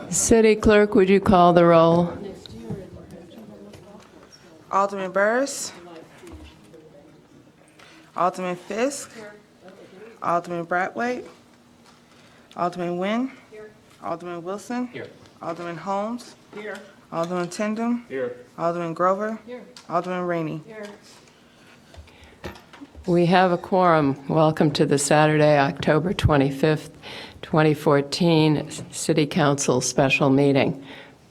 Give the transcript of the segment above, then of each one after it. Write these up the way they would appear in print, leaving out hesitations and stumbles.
City Clerk, would you call the roll? Alderman Burris. Alderman Fisk. Alderman Bradway. Alderman Nguyen. Alderman Wilson. Here. Alderman Holmes. Here. Alderman Tindem. Here. Alderman Grover. Here. Alderman Rainey. Here. We have a quorum. Welcome to the Saturday, October 25th, 2014 City Council special meeting.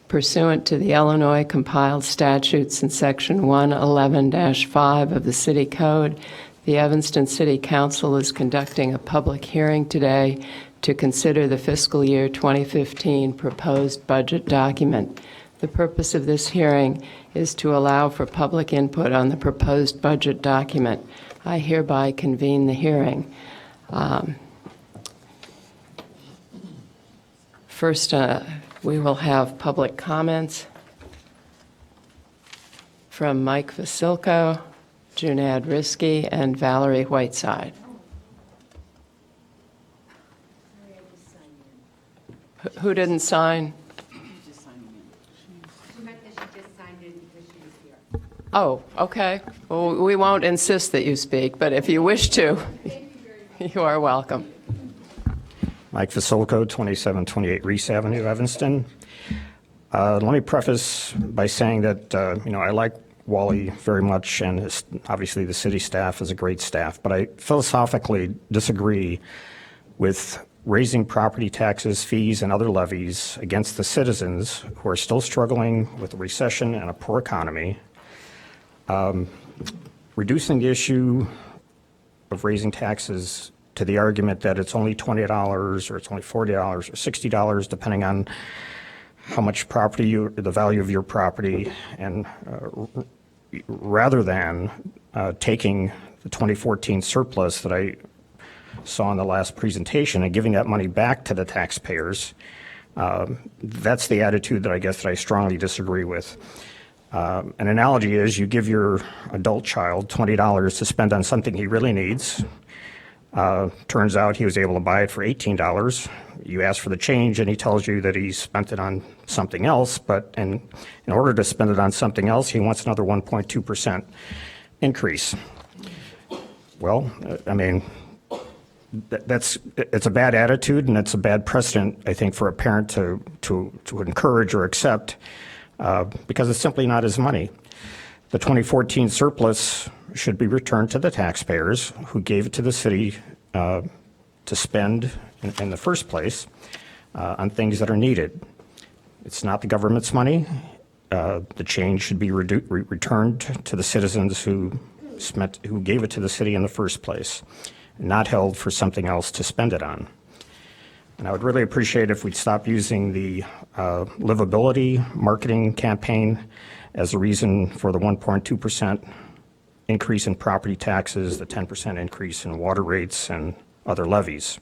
Pursuant to the Illinois compiled statutes in Section 111-5 of the City Code, the Evanston City Council is conducting a public hearing today to consider the fiscal year 2015 proposed budget document. The purpose of this hearing is to allow for public input on the proposed budget document. I hereby convene the hearing. First, we will have public comments from Mike Vasilko, Junad Risky, and Valerie Whiteside. Who didn't sign? She meant that she just signed in because she was here. Oh, okay. Well, we won't insist that you speak, but if you wish to, you are welcome. Mike Vasilko, 2728 Reese Avenue, Evanston. Let me preface by saying that, I like Wally very much, and obviously the city staff is a great staff, but I philosophically disagree with raising property taxes, fees, and other levies against the citizens who are still struggling with a recession and a poor economy. Reducing the issue of raising taxes to the argument that it's only $20 or it's only $40 or $60, depending on how much property the value of your property, and rather than taking the 2014 surplus that I saw in the last presentation and giving that money back to the taxpayers, that's the attitude that I strongly disagree with. An analogy is you give your adult child $20 to spend on something he really needs. Turns out he was able to buy it for $18. You ask for the change and he tells you that he spent it on something else, but in order to spend it on something else, he wants another 1.2% increase. Well, it's a bad attitude, and it's a bad precedent, I think, for a parent to encourage or accept, because it's simply not his money. The 2014 surplus should be returned to the taxpayers who gave it to the city to spend in the first place on things that are needed. It's not the government's money. The change should be returned to the citizens who gave it to the city in the first place, not held for something else to spend it on. And I would really appreciate if we'd stop using the livability marketing campaign as a reason for the 1.2% increase in property taxes, the 10% increase in water rates and other levies.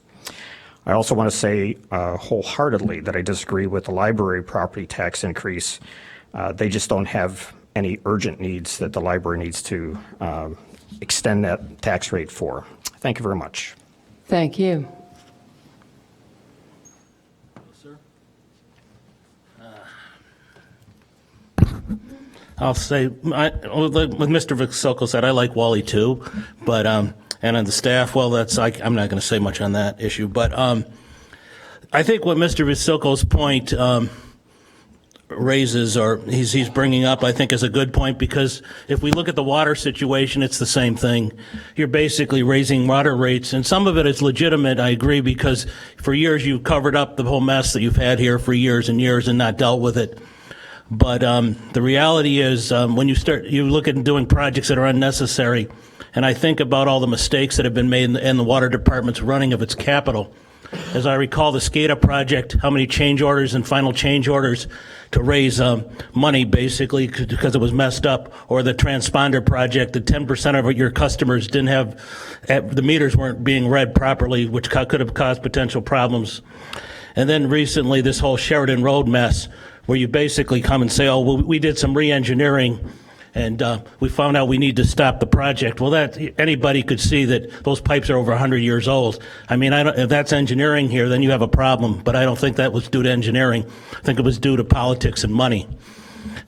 I also want to say wholeheartedly that I disagree with the library property tax increase. They just don't have any urgent needs that the library needs to extend that tax rate for. Thank you very much. Thank you. I'll say, with Mr. Vasilko said, I like Wally too, but and on the staff, well, I'm not going to say much on that issue, but I think what Mr. Vasilko's point raises, or he's bringing up, I think is a good point, because if we look at the water situation, it's the same thing. You're basically raising water rates, and some of it is legitimate, I agree, because for years you've covered up the whole mess that you've had here for years and years and not dealt with it. But the reality is, when you look at doing projects that are unnecessary, and I think about all the mistakes that have been made in the water department's running of its capital. As I recall, the SCADA project, how many change orders and final change orders to raise money, basically, because it was messed up, or the transponder project, that 10% of your customers didn't have, the meters weren't being read properly, which could have caused potential problems. And then recently, this whole Sheridan Road mess, where you basically come and say, oh, well, we did some re-engineering, And we found out we need to stop the project. Well, that anybody could see that those pipes are over 100 years old. I mean, if that's engineering here, then you have a problem. But I don't think that was due to engineering. I think it was due to politics and money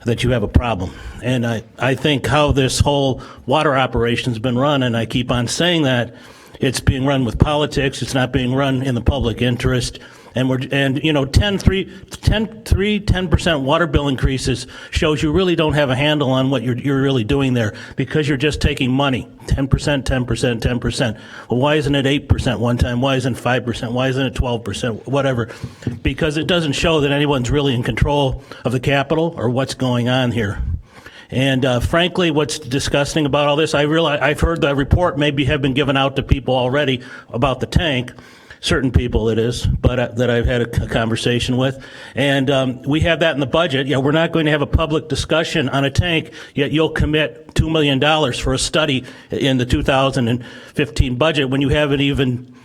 that you have a problem. And I think how this whole water operation's been run, and I keep on saying that, it's being run with politics. It's not being run in the public interest. And 10% water bill increases shows you really don't have a handle on what you're really doing there, because you're just taking money. 10%, 10%, 10%. Well, why isn't it 8% one time? Why isn't it 5%? Why isn't it 12%? Whatever. Because it doesn't show that anyone's really in control of the capital or what's going on here. And frankly, what's disgusting about all this, I've heard the report maybe have been given out to people already about the tank. Certain people it is, but that I've had a conversation with. And we have that in the budget. Yeah, we're not going to have a public discussion on a tank, yet you'll commit $2 million for a study in the 2015 budget when you haven't even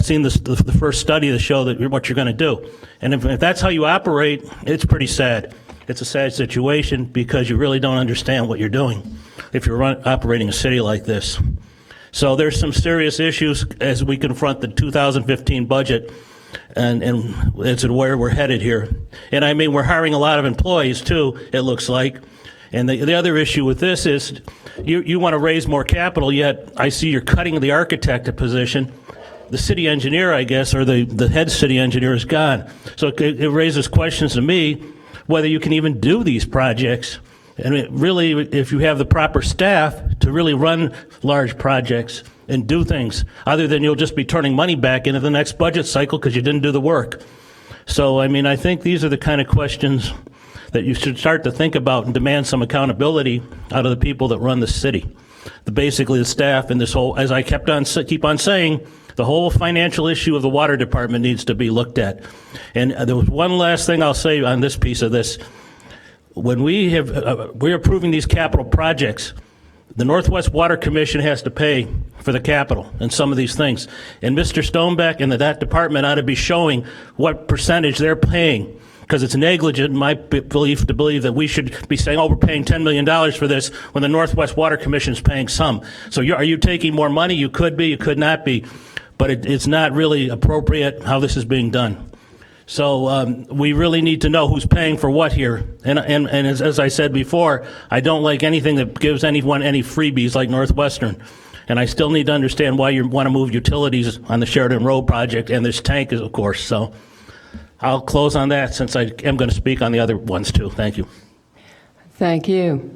seen the first study to show that what you're going to do. And if that's how you operate, it's pretty sad. It's a sad situation because you really don't understand what you're doing if you're operating a city like this. So there's some serious issues as we confront the 2015 budget and it's where we're headed here. And I mean, we're hiring a lot of employees too, it looks like. And the other issue with this is you want to raise more capital, yet I see you're cutting the architect position. The city engineer, I guess, or the head city engineer is gone. So it raises questions to me whether you can even do these projects. And really, if you have the proper staff to really run large projects and do things, other than you'll just be turning money back into the next budget cycle because you didn't do the work. So, I mean, I think these are the kind of questions that you should start to think about and demand some accountability out of the people that run the city. Basically, the staff and this whole, as I keep on saying, the whole financial issue of the water department needs to be looked at. And there was one last thing I'll say on this piece of this. When we're approving these capital projects, the Northwest Water Commission has to pay for the capital and some of these things. And Mr. Stonebeck and that department ought to be showing what percentage they're paying, because it's negligent in my belief to believe that we should be saying, oh, we're paying $10 million for this when the Northwest Water Commission is paying some. So are you taking more money? You could be, you could not be. But it's not really appropriate how this is being done. So we really need to know who's paying for what here. And as I said before, I don't like anything that gives anyone any freebies like Northwestern. And I still need to understand why you want to move utilities on the Sheridan Road project, and this tank is, of course. So I'll close on that since I am going to speak on the other ones too. Thank you. Thank you.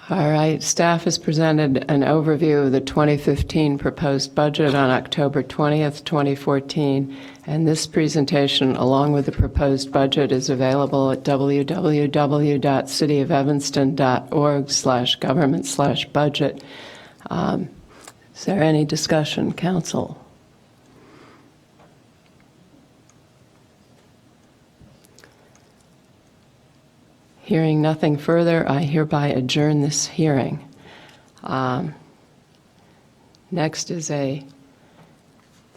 All right, staff has presented an overview of the 2015 proposed budget on October 20th, 2014, and this presentation, along with the proposed budget, is available at www.cityofevanston.org/government/budget. Is there any discussion, council? Hearing nothing further, I hereby adjourn this hearing. Next is the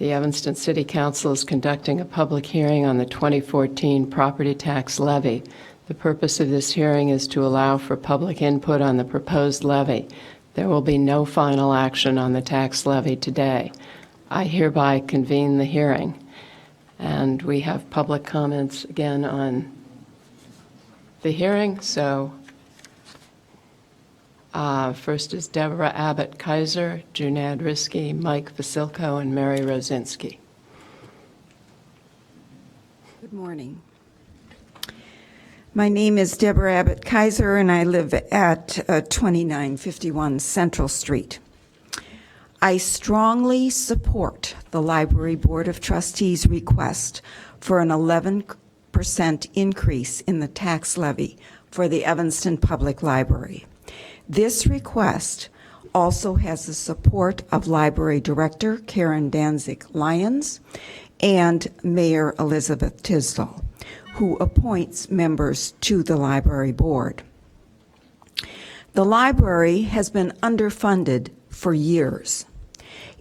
Evanston City Council is conducting a public hearing on the 2014 property tax levy. The purpose of this hearing is to allow for public input on the proposed levy. There will be no final action on the tax levy today. I hereby convene the hearing. And we have public comments again on the hearing. So first is Deborah Abbott Kaiser, Junad Risky, Mike Vasilko, and Mary Rosinski. Good morning. My name is Deborah Abbott Kaiser, and I live at 2951 Central Street. I strongly support the Library Board of Trustees' request for an 11% increase in the tax levy for the Evanston Public Library. This request also has the support of Library Director Karen Danzig-Lyons and Mayor Elizabeth Tisdall, who appoints members to the Library Board. The library has been underfunded for years.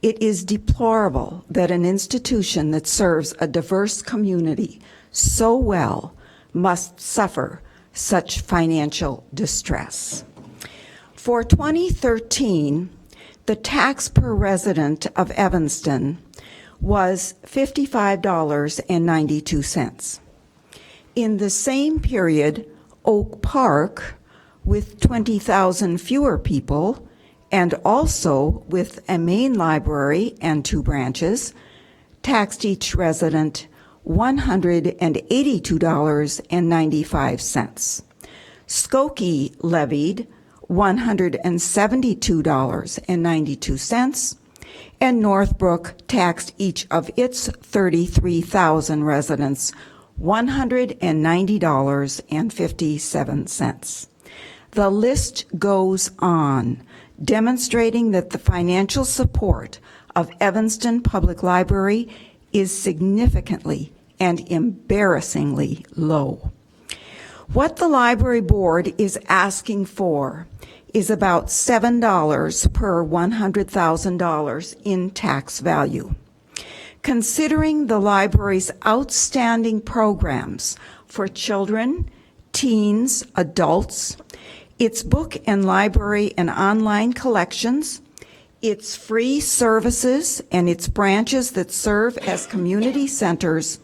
It is deplorable that an institution that serves a diverse community so well must suffer such financial distress. For 2013, the tax per resident of Evanston was $55.92. In the same period, Oak Park, with 20,000 fewer people, and also with a main library and 2 branches, taxed each resident $182.95. Skokie levied $172.92, and Northbrook taxed each of its 33,000 residents $190.57. The list goes on, demonstrating that the financial support of Evanston Public Library is significantly and embarrassingly low. What the library board is asking for is about $7 per $100,000 in tax value. Considering the library's outstanding programs for children, teens, adults, its book and library and online collections, its free services, and its branches that serve as community centers,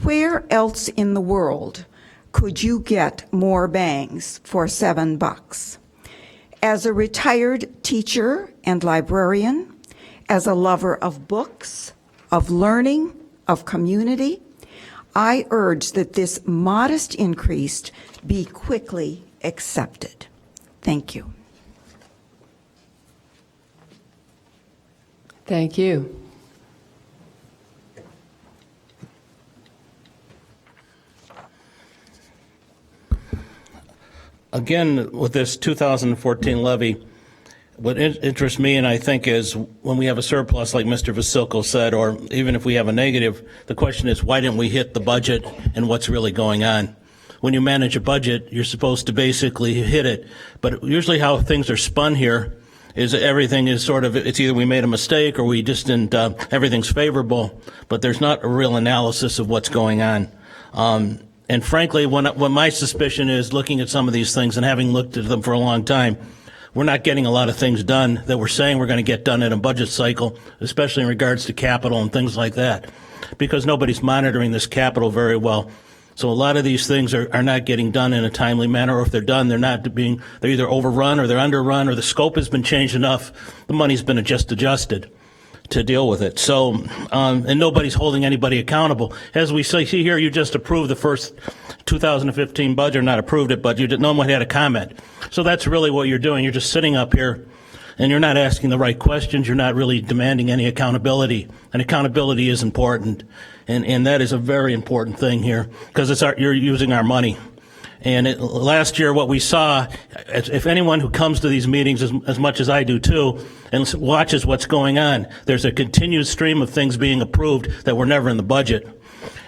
where else in the world could you get more bangs for $7? As a retired teacher and librarian, as a lover of books, of learning, of community, I urge that this modest increase be quickly accepted. Thank you. Thank you. Again, with this 2014 levy, what interests me, and I think, is when we have a surplus, like Mr. Vasilko said, or even if we have a negative, the question is, why didn't we hit the budget and what's really going on? When you manage a budget, you're supposed to basically hit it. But usually how things are spun here is everything is sort of, it's either we made a mistake or we just didn't, everything's favorable, but there's not a real analysis of what's going on. And frankly, what my suspicion is, looking at some of these things and having looked at them for a long time, we're not getting a lot of things done that we're saying we're going to get done in a budget cycle, especially in regards to capital and things like that, because nobody's monitoring this capital very well. So a lot of these things are not getting done in a timely manner, or if they're done, they're either overrun or they're underrun, or the scope has been changed enough, the money's been adjusted to deal with it. So, and nobody's holding anybody accountable. As we see here, you just approved the first 2015 budget, or not approved it, but no one had a comment. So that's really what you're doing. You're just sitting up here and you're not asking the right questions. You're not really demanding any accountability. And accountability is important. And that is a very important thing here, because you're using our money. And last year, what we saw, if anyone who comes to these meetings as much as I do too, and watches what's going on, there's a continued stream of things being approved that were never in the budget.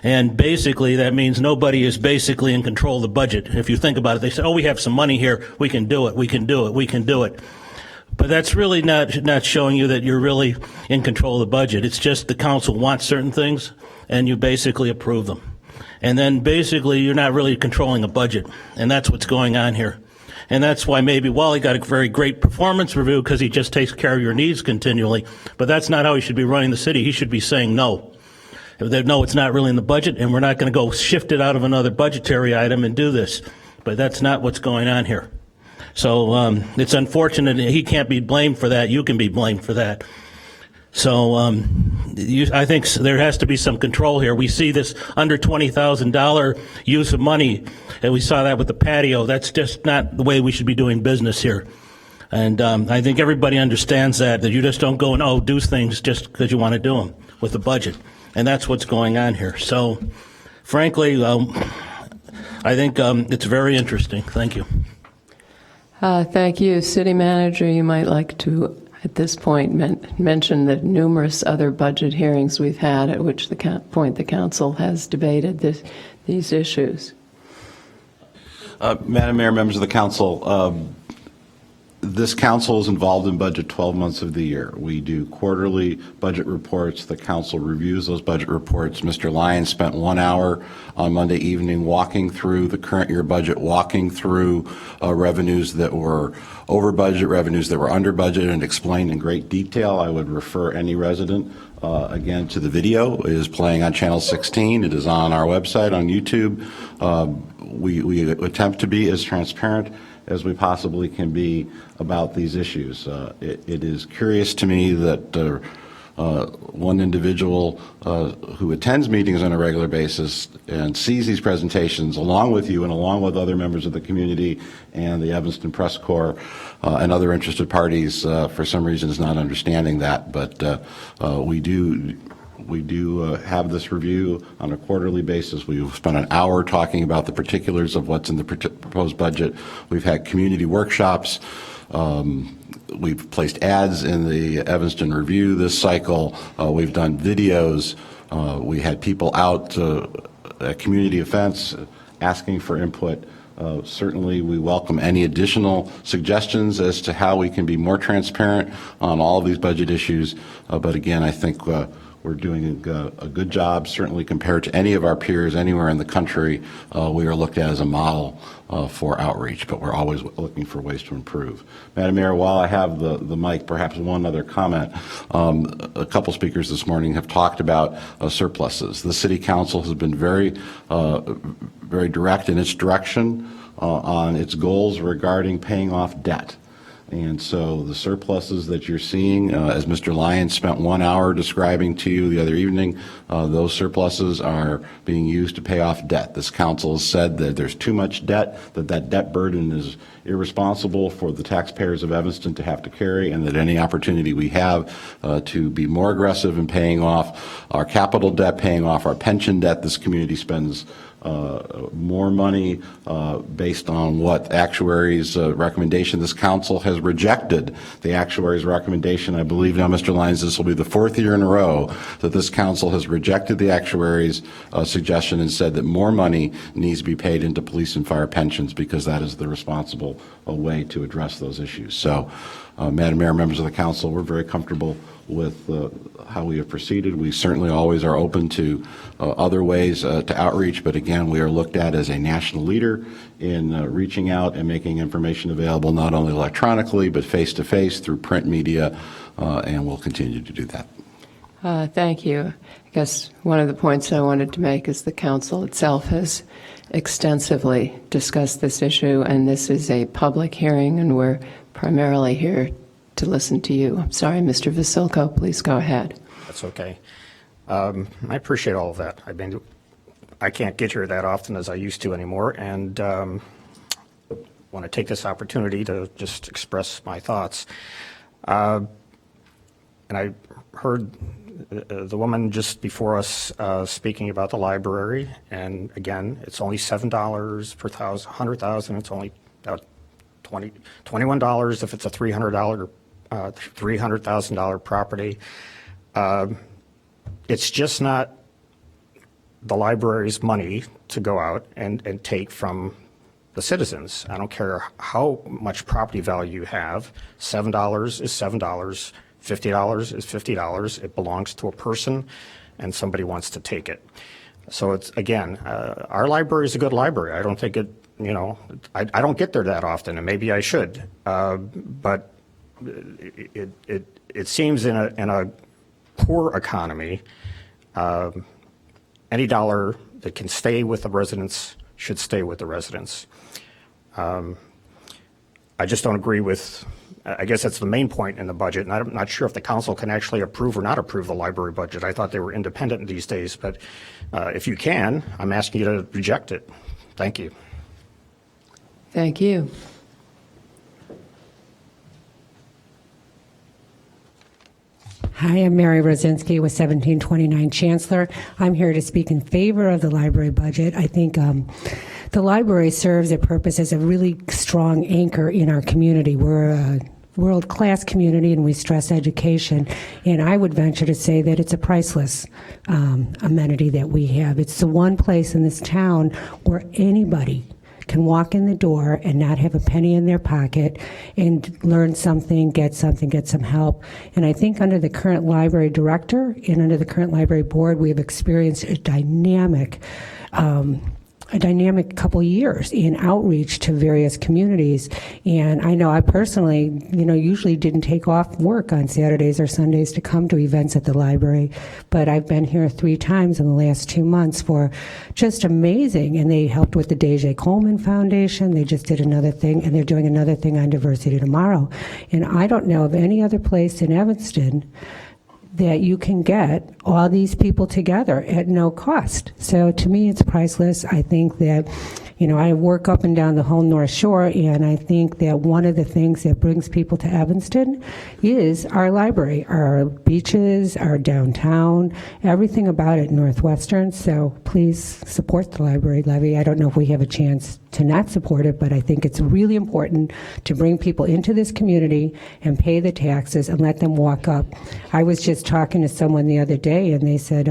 And basically, that means nobody is basically in control of the budget. If you think about it, they say, oh, we have some money here, we can do it, we can do it, we can do it. But that's really not showing you that you're really in control of the budget. It's just the council wants certain things, and you basically approve them. And then basically you're not really controlling a budget, and that's what's going on here. And that's why maybe Wally got a very great performance review, because he just takes care of your needs continually. But that's not how he should be running the city. He should be saying no. No, it's not really in the budget, and we're not going to go shift it out of another budgetary item and do this. But that's not what's going on here. So it's unfortunate he can't be blamed for that. You can be blamed for that. So I think there has to be some control here. We see this under $20,000 use of money, and we saw that with the patio. That's just not the way we should be doing business here. And I think everybody understands that you just don't go and, do things just because you want to do them with the budget. And that's what's going on here. So, frankly, I think it's very interesting. Thank you. Thank you. City Manager, you might like to, at this point, mention the numerous other budget hearings we've had at which the council has debated these issues. Madam Mayor, members of the council, This council is involved in budget 12 months of the year. We do quarterly budget reports. The council reviews those budget reports. Mr. Lyons spent 1 hour on Monday evening walking through the current year budget, walking through revenues that were over budget, revenues that were under budget, and explained in great detail. I would refer any resident again to the video. It is playing on channel 16. It is on our website, on YouTube. We attempt to be as transparent as we possibly can be about these issues. It is curious to me that one individual who attends meetings on a regular basis and sees these presentations along with you and along with other members of the community and the Evanston Press Corps and other interested parties for some reason is not understanding that, but we do have this review on a quarterly basis. We've spent an hour talking about the particulars of what's in the proposed budget. We've had community workshops. We've placed ads in the Evanston Review this cycle. We've done videos. We had people out at community events asking for input. Certainly, we welcome any additional suggestions as to how we can be more transparent on all of these budget issues. But again, I think we're doing a good job, certainly compared to any of our peers anywhere in the country. We are looked at as a model for outreach, but we're always looking for ways to improve. Madam Mayor, while I have the mic, perhaps one other comment. A couple speakers this morning have talked about surpluses. The City Council has been very direct in its direction on its goals regarding paying off debt. And so the surpluses that you're seeing, as Mr. Lyons spent 1 hour describing to you the other evening, those surpluses are being used to pay off debt. This council has said that there's too much debt, that debt burden is irresponsible for the taxpayers of Evanston to have to carry, and that any opportunity we have to be more aggressive in paying off our capital debt, paying off our pension debt, this community spends more money based on what actuaries' recommendation. This council has rejected the actuaries' recommendation. I believe now, Mr. Lyons, this will be the 4th year in a row that this council has rejected the actuaries' suggestion and said that more money needs to be paid into police and fire pensions because that is the responsible way to address those issues. So, Madam Mayor, members of the council, we're very comfortable with how we have proceeded. We certainly always are open to other ways to outreach, but again, we are looked at as a national leader in reaching out and making information available not only electronically, but face-to-face through print media, and we'll continue to do that. Thank you. I guess one of the points I wanted to make is the council itself has extensively discussed this issue, and this is a public hearing, and we're primarily here to listen to you. I'm sorry, Mr. Vasilko, please go ahead. That's okay. I appreciate all of that. I can't get here that often as I used to anymore, and want to take this opportunity to just express my thoughts. And I heard the woman just before us speaking about the library, and again, it's only $7 per 100,000. It's only about $21 if it's a $300,000 property. It's just not the library's money to go out and take from the citizens. I don't care how much property value you have. $7 is $7. $50 is $50. It belongs to a person, and somebody wants to take it. So it's, again, our library is a good library. I don't think it, I don't get there that often, and maybe I should. But it seems in a poor economy, any dollar that can stay with the residents should stay with the residents. I just don't agree with, I guess that's the main point in the budget, and I'm not sure if the council can actually approve or not approve the library budget. I thought they were independent these days, but if you can, I'm asking you to reject it. Thank you. Thank you. Hi, I'm Mary Rosinski with 1729 Chancellor. I'm here to speak in favor of the library budget. I think the library serves a purpose as a really strong anchor in our community. We're a world-class community and we stress education, and I would venture to say that it's a priceless amenity that we have. It's the one place in this town where anybody can walk in the door and not have a penny in their pocket and learn something, get some help. And I think under the current library director and under the current library board, we have experienced a dynamic couple years in outreach to various communities. And I know I personally, usually didn't take off work on Saturdays or Sundays to come to events at the library, but I've been here 3 times in the last 2 months for just amazing. And they helped with the Deja Coleman Foundation. They just did another thing, and they're doing another thing on Diversity Tomorrow. And I don't know of any other place in Evanston that you can get all these people together at no cost. So to me, it's priceless. I think that, I work up and down the whole North Shore, and I think that one of the things that brings people to Evanston is our library, our beaches, our downtown, everything about it Northwestern. So please support the library levy. I don't know if we have a chance to not support it, but I think it's really important to bring people into this community and pay the taxes and let them walk up. I was just talking to someone the other day, and they said,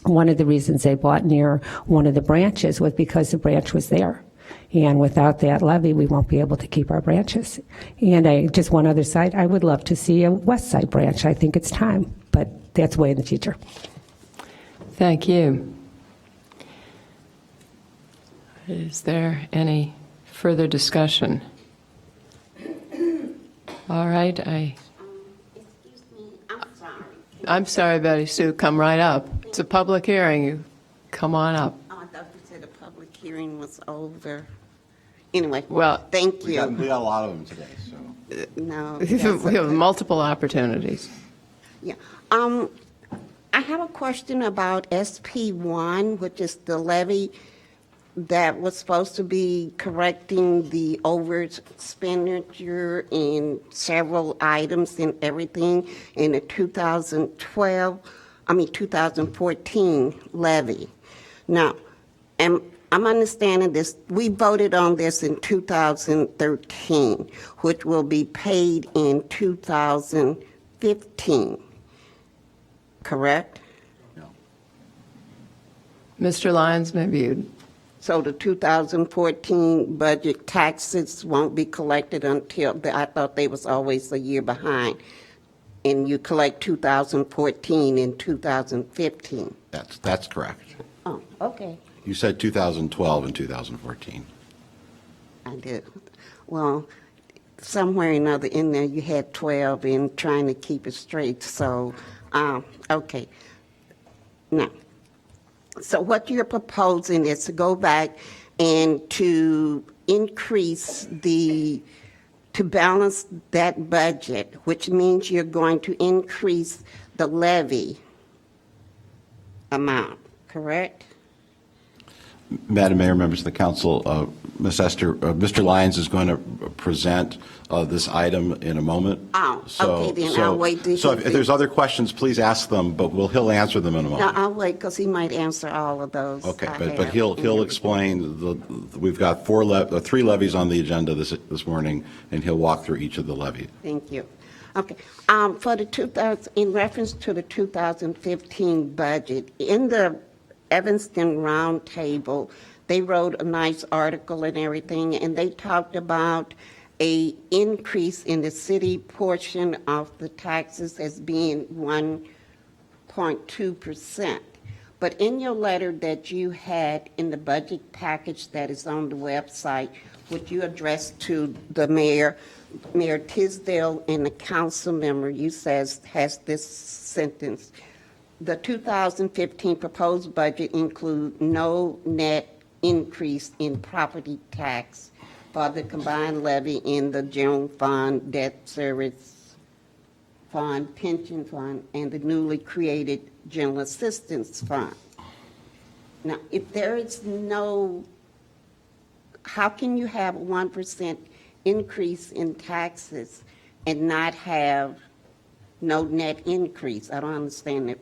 one of the reasons they bought near one of the branches was because the branch was there. And without that levy, we won't be able to keep our branches. And just one other side, I would love to see a West Side branch. I think it's time, but that's way in the future. Thank you. Is there any further discussion? All right, Excuse me, I'm sorry. I'm sorry, Betty Sue, come right up. It's a public hearing. You come on up. Oh, I thought you said the public hearing was over. Anyway, Well, thank We you. got a lot of them today, so. No. we that's have okay. multiple opportunities. Yeah. I have a question about SP1, which is the levy that was supposed to be correcting the over expenditure in several items and everything in the 2014 levy. Now, I'm understanding this, we voted on this in 2013, which will be paid in 2015, correct? Mr. Lyons, maybe you'd. So the 2014 budget taxes won't be collected until, I thought they was always a year behind. And you collect 2014 and 2015. That's correct. Oh, okay. You said 2012 and 2014. I did. Well, somewhere or another in there you had 12 and trying to keep it straight. So, okay. Now, so what you're proposing is to go back and to increase to balance that budget, which means you're going to increase the levy amount, correct? Madam Mayor, members of the council, Ms. Esther, Mr. Lyons is going to present this item in a moment. Oh, So- okay, then so- I'll wait. So if there's other questions, please ask them, but he'll answer them in a No, moment. I'll wait because he might answer all of those. Okay, I but have. he'll explain, we've got 3 levies on the agenda this morning, and he'll walk through each of the levies. Thank you. Okay, for the in reference to the 2015 budget, in the Evanston Roundtable, they wrote a nice article and everything, and they talked about a increase in the city portion of the taxes as being 1.2%. But in your letter that you had in the budget package that is on the website, which you addressed to the mayor, Mayor Tisdale, and the council member, you has this sentence: the 2015 proposed budget includes no net increase in property tax for the combined levy in the general fund, debt service fund, pension fund, and the newly created general assistance fund. Now, if there is no, how can you have a 1% increase in taxes and not have no net increase? I don't understand it.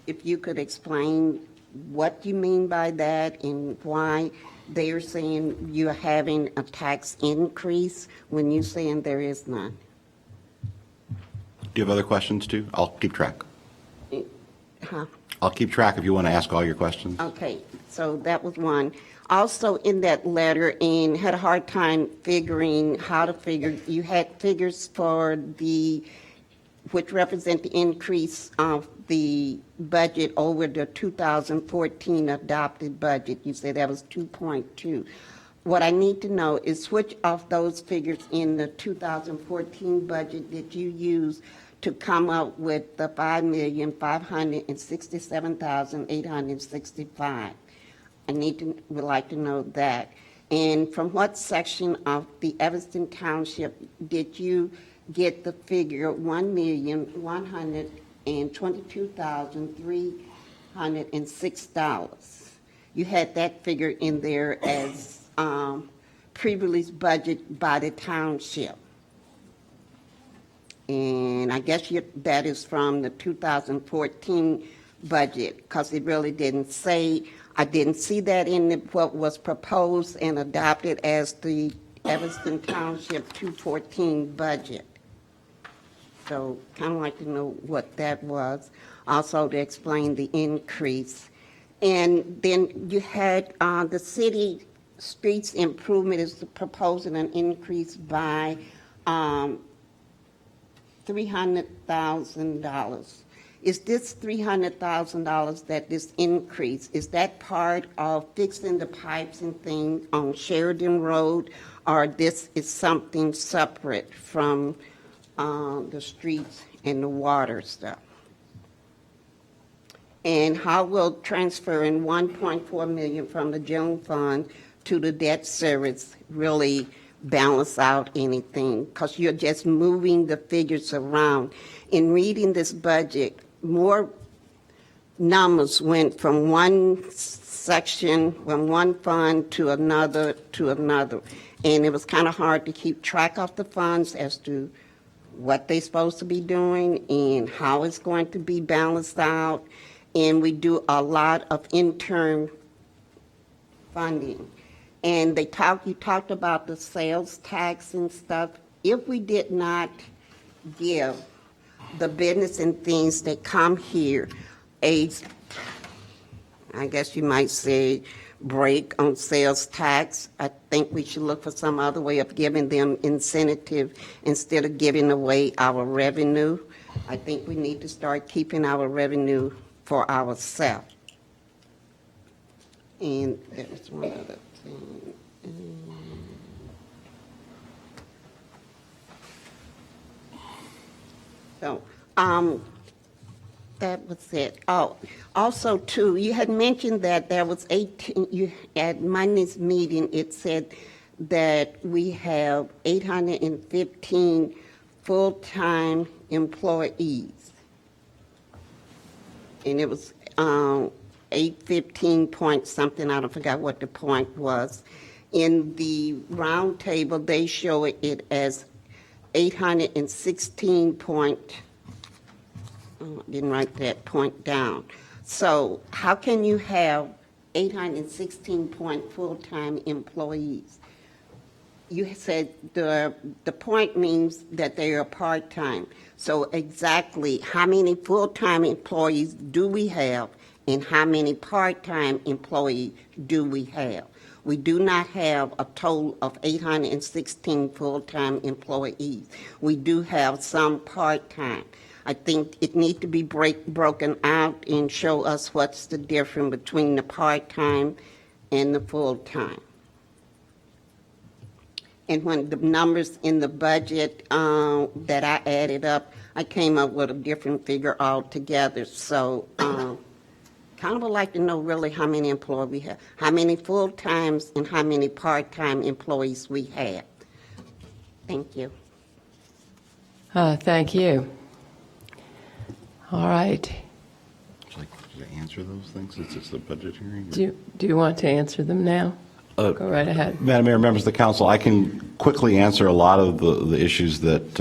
If you could explain what you mean by that and why they're saying you're having a tax increase when you're saying there is none. Do you have other questions, too? I'll keep track. Huh? I'll keep track if you want to ask all your questions. Okay. So that was one. Also in that letter, and had a hard time figuring how to figure, you had figures for which represent the increase of the budget over the 2014 adopted budget. You said that was 2.2. What I need to know is which of those figures in the 2014 budget did you use to come up with the $5,567,865? Would like to know that. And from what section of the Evanston Township did you get the figure $1,122,306? You had that figure in there as pre-release budget by the township. And I guess that is from the 2014 budget, because it really didn't say, I didn't see that in what was proposed and adopted as the Evanston Township 2014 budget. So kind of like to know what that was, also to explain the increase. And then you had the city streets improvement is proposing an increase by $300,000. Is this $300,000 that this increase, is that part of fixing the pipes and things on Sheridan Road, or this is something separate from the streets and the water stuff? And how will transferring $1.4 million from the general fund to the debt service really balance out anything? Because you're just moving the figures around. In reading this budget, more numbers went from one section, from one fund to another, and it was kind of hard to keep track of the funds as to what they're supposed to be doing and how it's going to be balanced out. And we do a lot of intern funding. And you talked about the sales tax and stuff. If we did not give the business and things that come here I guess you might say, break on sales tax, I think we should look for some other way of giving them incentive instead of giving away our revenue. I think we need to start keeping our revenue for ourselves. And there was one other thing. So, that was it. Oh, also too, you had mentioned that there was 18, at Monday's meeting, it said that we have 815 full-time employees. And it was 815 point something, I don't forgot what the point was. In the round table, they show it as 816 point, oh, I didn't write that point down. So how can you have 816 point full-time employees? You said the point means that they are part-time. So exactly how many full-time employees do we have and how many part-time employees do we have? We do not have a total of 816 full-time employees. We do have some part-time. I think it needs to be broken out and show us what's the difference between the part-time and the full-time. And when the numbers in the budget that I added up, I came up with a different figure altogether. So kind of would like to know really how many employees we have, how many full-times and how many part-time employees we have. Thank you. Thank you. All right. Should I answer those things since it's the budget hearing? Do you want to answer them now? Go right ahead. Madam Mayor, members of the council, I can quickly answer a lot of the issues that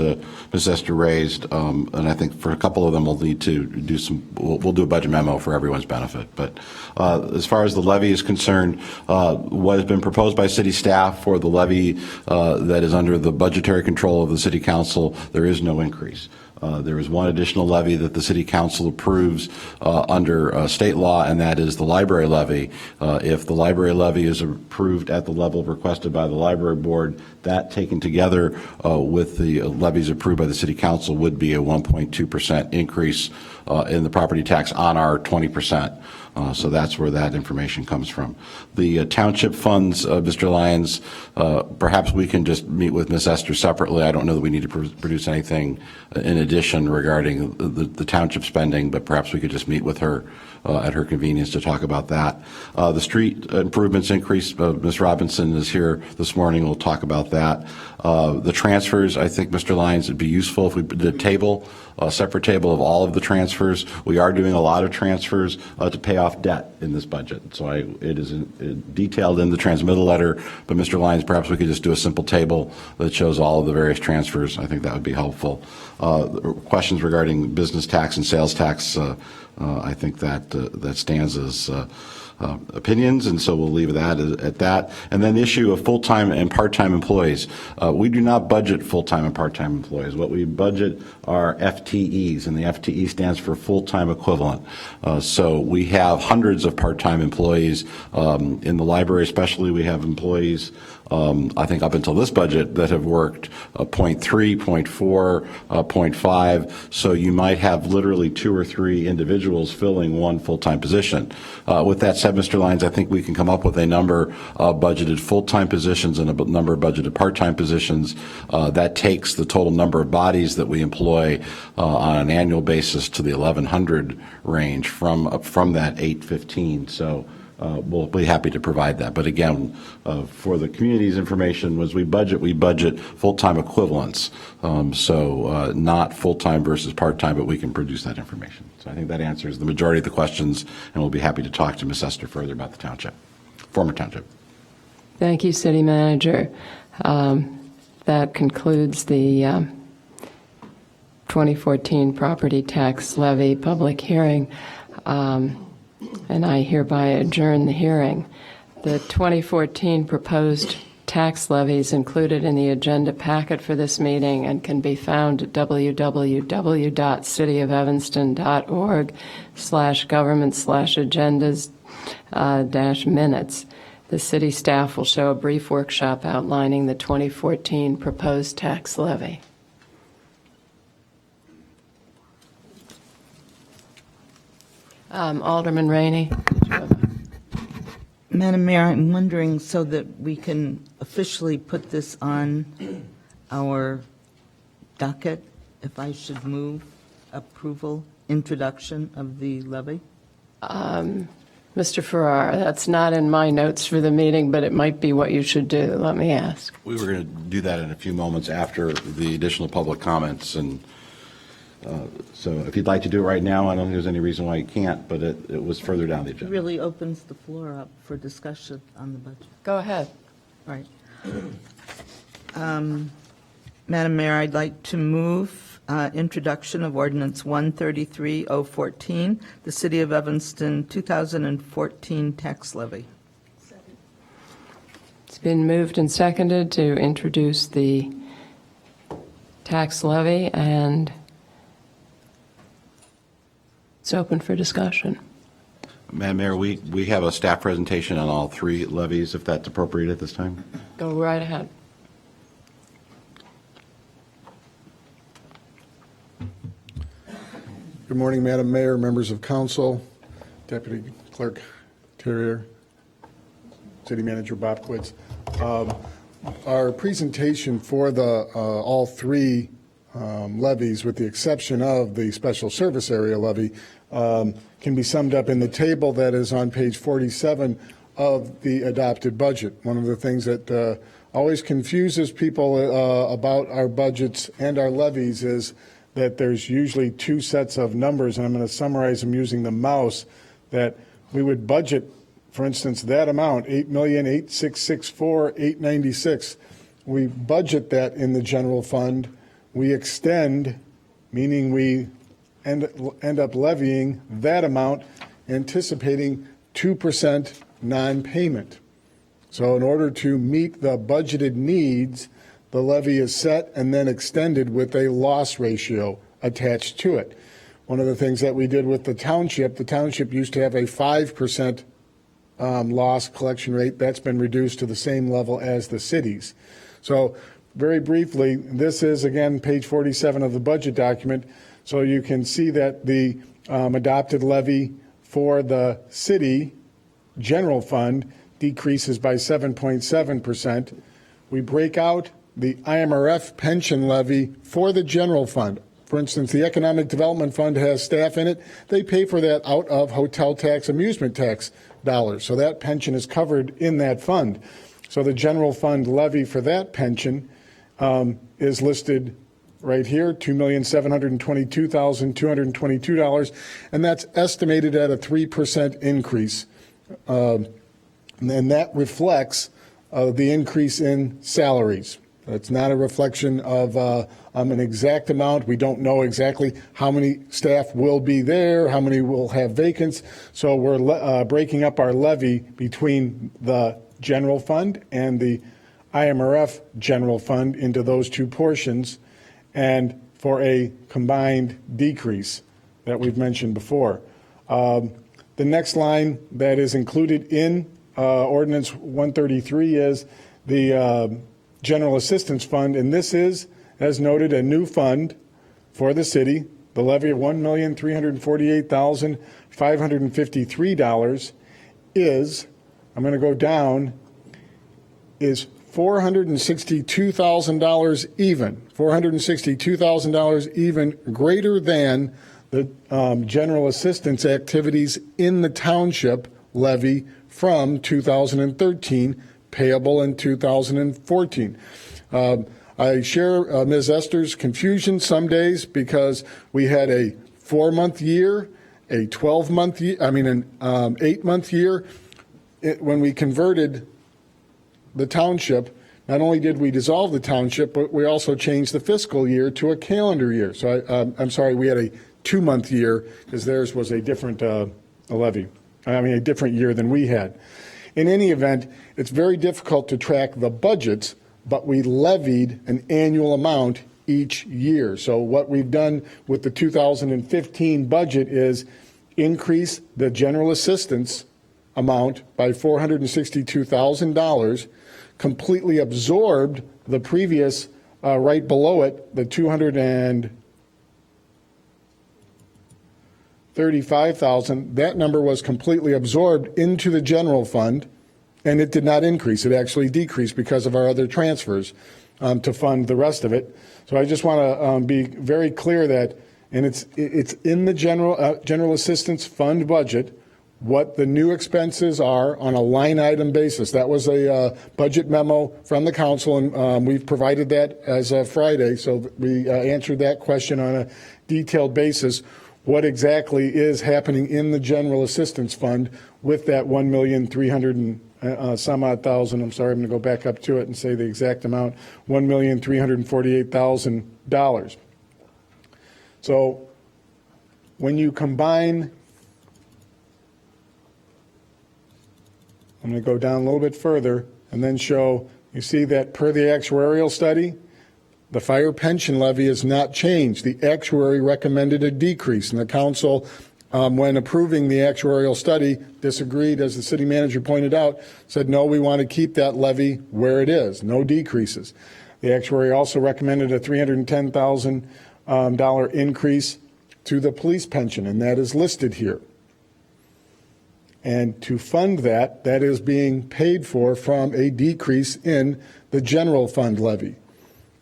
Ms. Esther raised, and I think for a couple of them we'll need to do we'll do a budget memo for everyone's benefit. But as far as the levy is concerned, what has been proposed by city staff for the levy that is under the budgetary control of the city council, there is no increase. There is one additional levy that the City Council approves under state law, and that is the library levy. If the library levy is approved at the level requested by the Library Board, that taken together with the levies approved by the City Council would be a 1.2% increase in the property tax on our 20%. So that's where that information comes from. The township funds, Mr. Lyons, perhaps we can just meet with Ms. Esther separately. I don't know that we need to produce anything in addition regarding the township spending, but perhaps we could just meet with her at her convenience to talk about that. The street improvements increase, Ms. Robinson is here this morning. We'll talk about that. The transfers, I think, Mr. Lyons, it'd be useful if we did a table, a separate table of all of the transfers. We are doing a lot of transfers to pay off debt in this budget. So it is detailed in the transmittal letter, but Mr. Lyons, perhaps we could just do a simple table that shows all of the various transfers. I think that would be helpful. Questions regarding business tax and sales tax, I think that stands as opinions, and so we'll leave that at that. And then the issue of full-time and part-time employees. We do not budget full-time and part-time employees. What we budget are FTEs, and the FTE stands for full-time equivalent. So we have hundreds of part-time employees. In the library especially, we have employees, I think up until this budget, that have worked 0.3, 0.4, 0.5. So you might have literally 2 or 3 individuals filling one full-time position. With that said, Mr. Lyons, I think we can come up with a number of budgeted full-time positions and a number of budgeted part-time positions. That takes the total number of bodies that we employ on an annual basis to the 1,100 range from that 815. So we'll be happy to provide that. But again, for the community's information, as we budget full-time equivalents. So not full-time versus part-time, but we can produce that information. So I think that answers the majority of the questions, and we'll be happy to talk to Ms. Esther further about the township, former township. Thank you, City Manager. That concludes the 2014 property tax levy public hearing. And I hereby adjourn the hearing. The 2014 proposed tax levies included in the agenda packet for this meeting and can be found at www.cityofevanston.org/government/agendas-minutes. The city staff will show a brief workshop outlining the 2014 proposed tax levy. Alderman Rainey. Madam Mayor, I'm wondering, so that we can officially put this on our docket, if I should move approval, introduction of the levy? Mr. Farrar, that's not in my notes for the meeting, but it might be what you should do. Let me ask. We were going to do that in a few moments after the additional public comments, and so if you'd like to do it right now, I don't think there's any reason why you can't, but it was further down the It agenda. really opens the floor up for discussion on the budget. Go ahead. Right. Madam Mayor, I'd like to move introduction of ordinance 133-014, the City of Evanston 2014 tax levy. It's been moved and seconded to introduce the tax levy, and it's open for discussion. Madam Mayor, we have a staff presentation on all 3 levies, if that's appropriate at this time. Go right ahead. Good morning, Madam Mayor, members of council, Deputy Clerk Terrier, City Manager Bobkowitz. Our presentation for the all 3 levies, with the exception of the special service area levy, can be summed up in the table that is on page 47 of the adopted budget. One of the things that always confuses people about our budgets and our levies is that there's usually 2 sets of numbers, and I'm going to summarize them using the mouse, that we would budget, for instance, that amount, $8,866,496. We budget that in the general fund. We extend, meaning we end up levying that amount, anticipating 2% non-payment. So in order to meet the budgeted needs, the levy is set and then extended with a loss ratio attached to it. One of the things that we did with the township used to have a 5% loss collection rate. That's been reduced to the same level as the cities. So very briefly, this is, again, page 47 of the budget document. So you can see that the adopted levy for the city general fund decreases by 7.7%. We break out the IMRF pension levy for the general fund. For instance, the Economic Development Fund has staff in it. They pay for that out of hotel tax, amusement tax dollars. So that pension is covered in that fund. So the general fund levy for that pension is listed right here, $2,722,222, and that's estimated at a 3% increase. And that reflects the increase in salaries. It's not a reflection of an exact amount. We don't know exactly how many staff will be there, how many will have vacants. So we're breaking up our levy between the general fund and the IMRF general fund into those two portions, and for a combined decrease that we've mentioned before. The next line that is included in Ordinance 133 is the General Assistance Fund, and this is, as noted, a new fund for the city. The levy of $1,348,553 is, I'm going to go down, is $462,000 even, $462,000 even greater than the general assistance activities in the township levy from 2013, payable in 2014. I share Ms. Esther's confusion some days because we had a 4-month year, a 12-month year, an 8-month year. When we converted the township, not only did we dissolve the township, but we also changed the fiscal year to a calendar year. So I'm sorry, we had a 2-month year because theirs was a different levy. A different year than we had. In any event, it's very difficult to track the budgets, but we levied an annual amount each year. So what we've done with the 2015 budget is increase the general assistance amount by $462,000, completely absorbed the previous, right below it, the $235,000. That number was completely absorbed into the general fund, and it did not increase. It actually decreased because of our other transfers to fund the rest of it. So I just want to be very clear that, and it's in the general assistance fund budget, what the new expenses are on a line item basis. That was a budget memo from the council, and we've provided that as of Friday. So we answered that question on a detailed basis. What exactly is happening in the general assistance fund with that $1,300,000 some odd thousand? I'm sorry, I'm going to go back up to it and say the exact amount: $1,348,000. So when you combine, I'm going to go down a little bit further and then show, you see that per the actuarial study, the fire pension levy is not changed. The actuary recommended a decrease, and the council, when approving the actuarial study, disagreed, as the city manager pointed out, said, no, we want to keep that levy where it is, no decreases. The actuary also recommended a $310,000 increase to the police pension, and that is listed here. And to fund that, that is being paid for from a decrease in the general fund levy.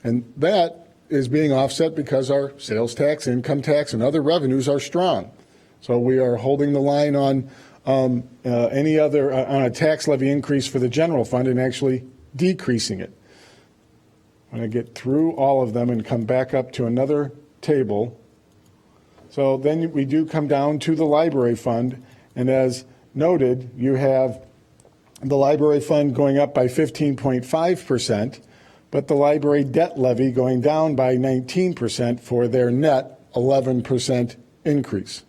And that is being offset because our sales tax, income tax, and other revenues are strong. So we are holding the line on any other, on a tax levy increase for the general fund and actually decreasing it. I'm going to get through all of them and come back up to another table. So then we do come down to the library fund, and as noted, you have the library fund going up by 15.5%, but the library debt levy going down by 19% for their net 11% increase.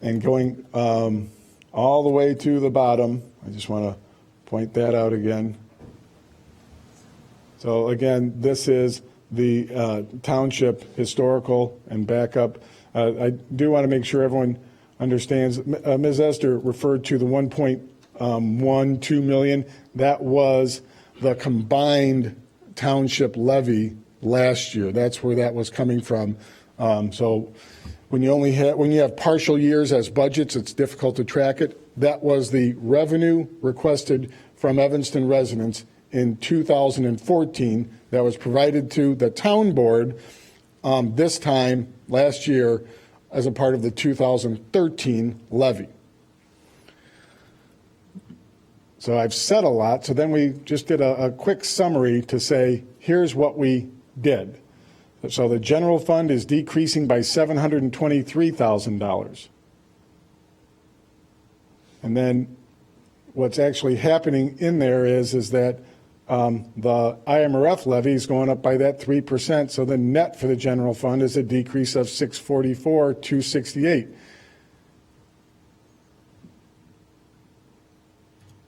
And going all the way to the bottom, I just want to point that out again. So again, this is the township historical and backup. I do want to make sure everyone understands. Ms. Esther referred to the 1.12 million. That was the combined township levy last year. That's where that was coming from. So when you have partial years as budgets, it's difficult to track it. That was the revenue requested from Evanston residents in 2014 that was provided to the town board this time last year as a part of the 2013 levy. So I've said a lot, so then we just did a quick summary to say, here's what we did. So the general fund is decreasing by $723,000. And then what's actually happening in there is that the IMRF levy is going up by that 3%. So the net for the general fund is a decrease of $644,268.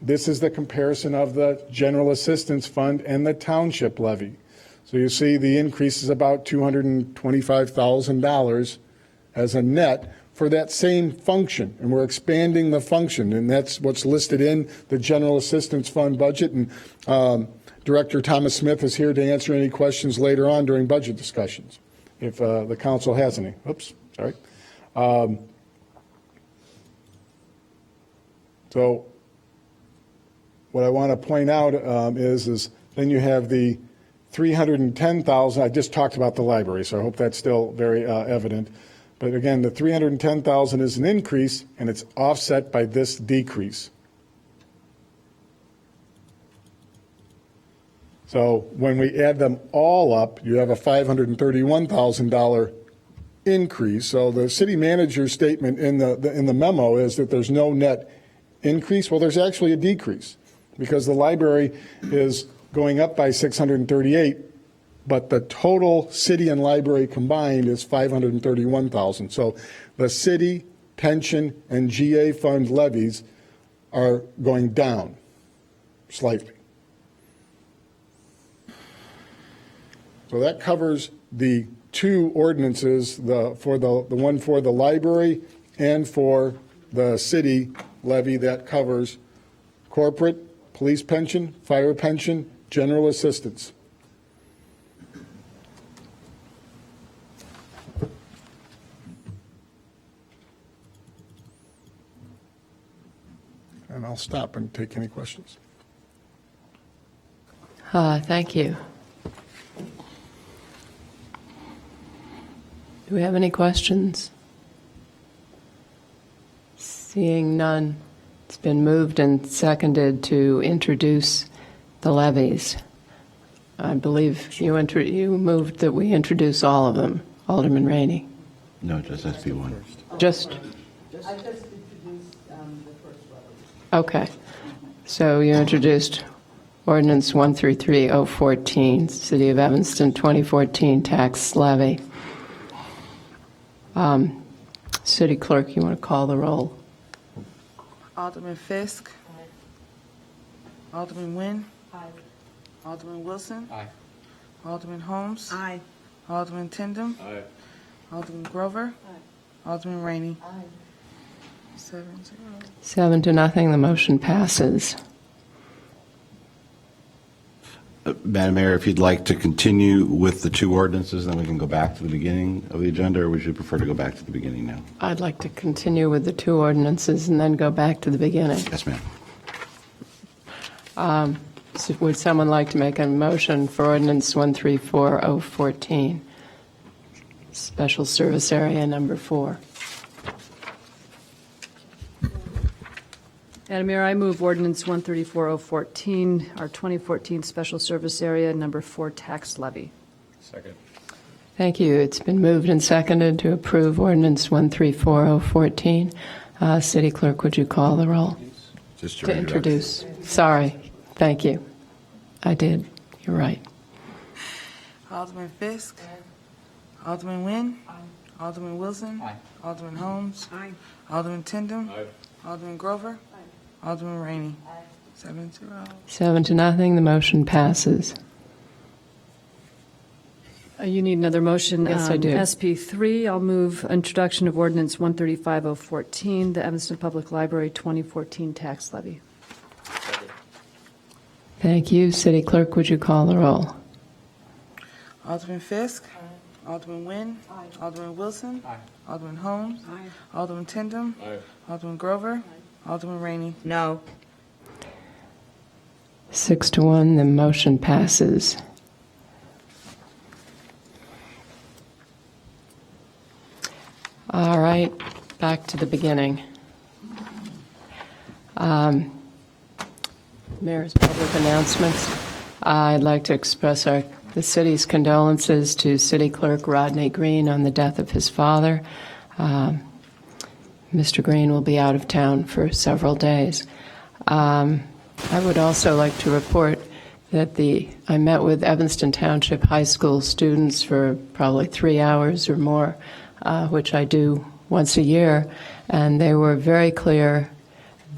This is the comparison of the general assistance fund and the township levy. So you see the increase is about $225,000 as a net for that same function, and we're expanding the function, and that's what's listed in the general assistance fund budget. And Director Thomas Smith is here to answer any questions later on during budget discussions, if the council has any. Oops, sorry. So what I want to point out is then you have the 310,000. I just talked about the library, so I hope that's still very evident. But again, the 310,000 is an increase, and it's offset by this decrease. So when we add them all up, you have a $531,000 increase. So the city manager's statement in the memo is that there's no net increase. Well, there's actually a decrease because the library is going up by 638, but the total city and library combined is 531,000. So the city, pension, and GA fund levies are going down slightly. So that covers the two ordinances, the one for the library and for the city levy that covers corporate, police pension, fire pension, general assistance. And I'll stop and take any questions. Thank you. Do we have any questions? Seeing none, it's been moved and seconded to introduce the levies. I believe you moved that we introduce all of them. Alderman Rainey. No, just SB1. Just. I just introduced the first levy. Okay. So you introduced Ordinance 133-014, City of Evanston 2014 tax levy. City Clerk, you want to call the roll? Alderman Fisk. Alderman Nguyen. Aye. Alderman Wilson. Aye. Alderman Holmes. Aye. Alderman Tindem. Aye. Alderman Grover. Aye. Alderman Rainey. Aye. 7-0. 7-0, the motion passes. Madam Mayor, if you'd like to continue with the two ordinances, then we can go back to the beginning of the agenda, or would you prefer to go back to the beginning now? I'd like to continue with the two ordinances and then go back to the beginning. Yes, ma'am. So would someone like to make a motion for Ordinance 134-014, Special Service Area Number 4? Madam Mayor, I move Ordinance 134-014, our 2014 Special Service Area Number 4 tax levy. Second. Thank you. It's been moved and seconded to approve Ordinance 134-014. City Clerk, would you call the roll? Just To introduce. Sorry. Thank you. I did. You're right. Alderman Fisk. Alderman Nguyen. Alderman Wilson. Aye. Alderman Holmes. Aye. Alderman Tindem. Aye. Alderman Grover. Alderman Rainey. 7-0. 7-0, the motion passes. You need another motion. Yes, I do. SP3, I'll move introduction of ordinance 135-014, the Evanston Public Library 2014 tax levy. Thank you. City Clerk, would you call the roll? Alderman Fisk. Alderman Nguyen. Alderman Wilson. Alderman Holmes. Alderman Tindem. Alderman Grover. Alderman Rainey. No. 6-1, the motion passes. All right, back to the beginning. Mayor's public announcements. I'd like to express the city's condolences to City Clerk Rodney Green on the death of his father. Mr. Green will be out of town for several days. I would also like to report that I met with Evanston Township High School students for probably 3 hours or more, which I do once a year, and they were very clear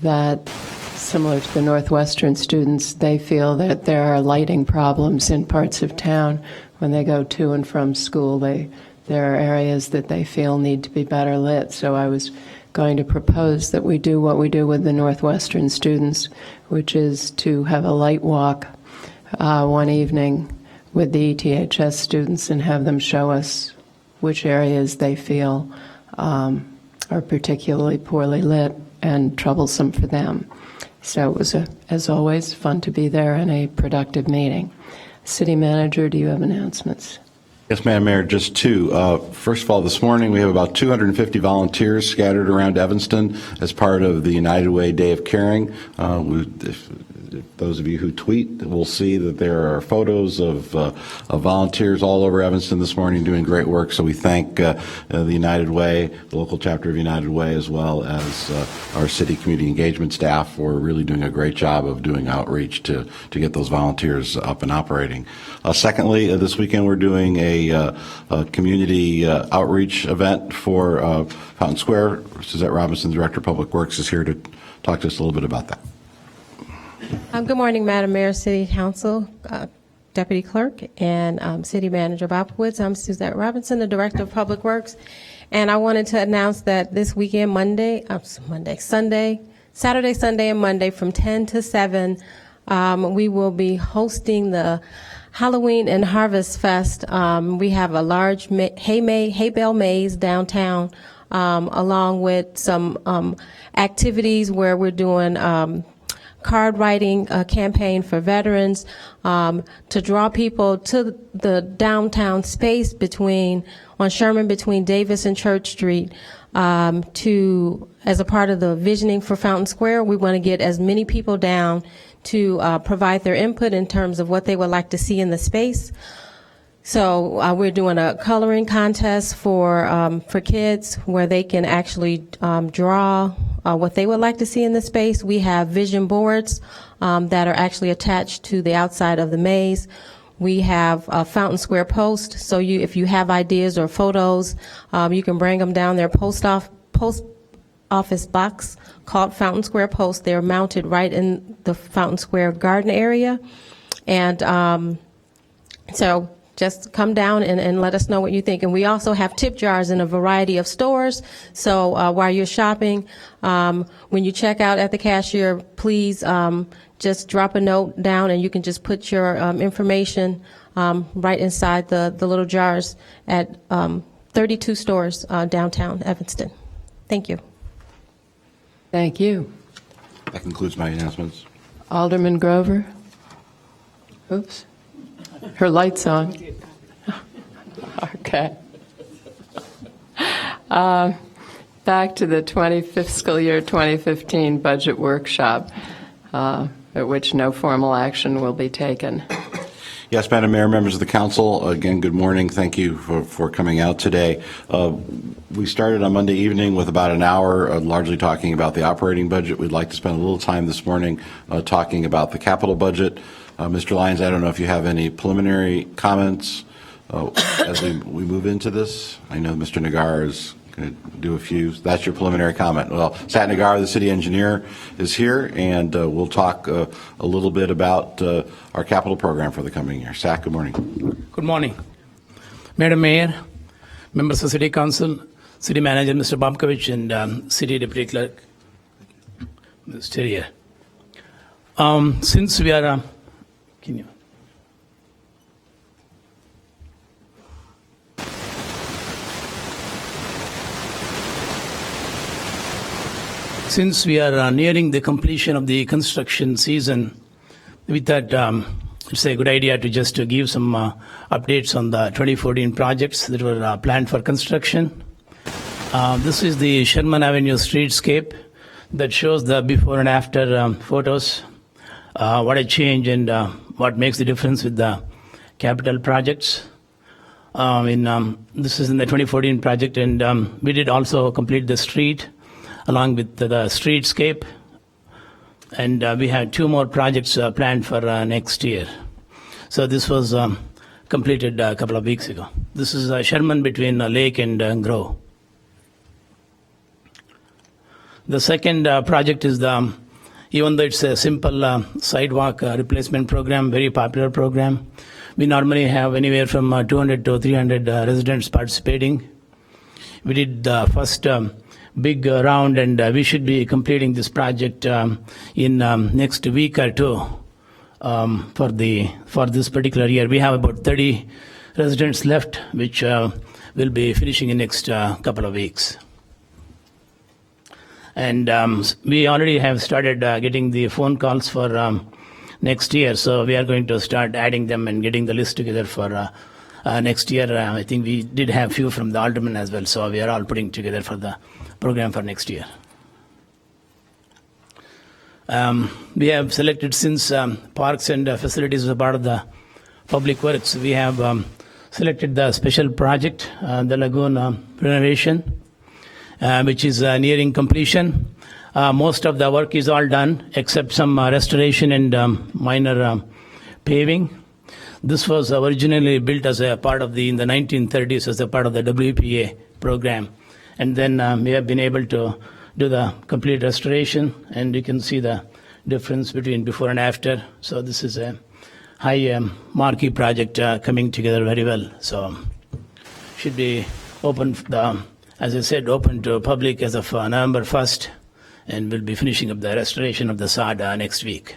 that, similar to the Northwestern students, they feel that there are lighting problems in parts of town when they go to and from school. There are areas that they feel need to be better lit, so I was going to propose that we do what we do with the Northwestern students, which is to have a light walk one evening with the ETHS students and have them show us which areas they feel are particularly poorly lit and troublesome for them. So it was, as always, fun to be there and a productive meeting. City Manager, do you have announcements? Yes, Madam Mayor, just two. First of all, this morning we have about 250 volunteers scattered around Evanston as part of the United Way Day of Caring. If those of you who tweet will see that there are photos of volunteers all over Evanston this morning doing great work. So we thank the United Way, the local chapter of United Way, as well as our city community engagement staff for really doing a great job of doing outreach to get those volunteers up and operating. Secondly, this weekend we're doing a community outreach event for Fountain Square. Suzette Robinson, Director of Public Works, is here to talk to us a little bit about that. Good morning, Madam Mayor, City Council, Deputy Clerk, and City Manager Bobkowitz. I'm Suzette Robinson, the Director of Public Works, and I wanted to announce that this weekend, Saturday, Sunday, and Monday from 10 to 7, we will be hosting the Halloween and Harvest Fest. We have a large hay bale maze downtown, along with some activities where we're doing card writing campaign for veterans, to draw people to the downtown space on Sherman between Davis and Church Street, as a part of the visioning for Fountain Square. We want to get as many people down to provide their input in terms of what they would like to see in the space. So we're doing a coloring contest for kids where they can actually draw what they would like to see in the space. We have vision boards that are actually attached to the outside of the maze. We have a Fountain Square post, so if you have ideas or photos, you can bring them down their post office box called Fountain Square Post. They're mounted right in the Fountain Square garden area. And so just come down and let us know what you think. And we also have tip jars in a variety of stores. So while you're shopping, when you check out at the cashier, please just drop a note down and you can just put your information right inside the little jars at 32 stores downtown Evanston. Thank you. Thank you. That concludes my announcements. Alderman Grover? Oops. Her light's on. Okay. Back to the fiscal year 2015 budget workshop, at which no formal action will be taken. Yes, Madam Mayor, members of the council, again, good morning. Thank you for coming out today. We started on Monday evening with about an hour largely talking about the operating budget. We'd like to spend a little time this morning talking about the capital budget. Mr. Lyons, I don't know if you have any preliminary comments as we move into this. I know Mr. Nagar is going to do a few. That's your preliminary comment. Well, Sat Nagar, the city engineer, is here, and we'll talk a little bit about our capital program for the coming year. Sat, good morning. Good morning. Madam Mayor, members of City Council, City Manager Mr. Bobkovich, and City Deputy Clerk Mr. Here. Since we are, can you? Since we are nearing the completion of the construction season, we thought it's a good idea to just give some updates on the 2014 projects that were planned for construction. This is the Sherman Avenue streetscape that shows the before and after photos, what a change and what makes the difference with the capital projects. This is in the 2014 project, and we did also complete the street along with the streetscape. And we have 2 more projects planned for next year. So this was completed a couple of weeks ago. This is Sherman between Lake and Grove. The second project is even though it's a simple sidewalk replacement program, very popular program, we normally have anywhere from 200 to 300 residents participating. We did the first big round, and we should be completing this project in next week or 2 for this particular year. We have about 30 residents left, which will be finishing in next couple of weeks. And we already have started getting the phone calls for next year, so we are going to start adding them and getting the list together for next year. I think we did have few from the aldermen as well, so we are all putting together for the program for next year. We have selected, since parks and facilities is a part of the public works, we have selected the special project, the lagoon renovation, which is nearing completion. Most of the work is all done except some restoration and minor paving. This was originally built as a part of in the 1930s as a part of the WPA program. And then we have been able to do the complete restoration, and you can see the difference between before and after. So this is a high marquee project coming together very well. So should be open, as I said, open to public as of November 1st, and we'll be finishing up the restoration of the sod next week.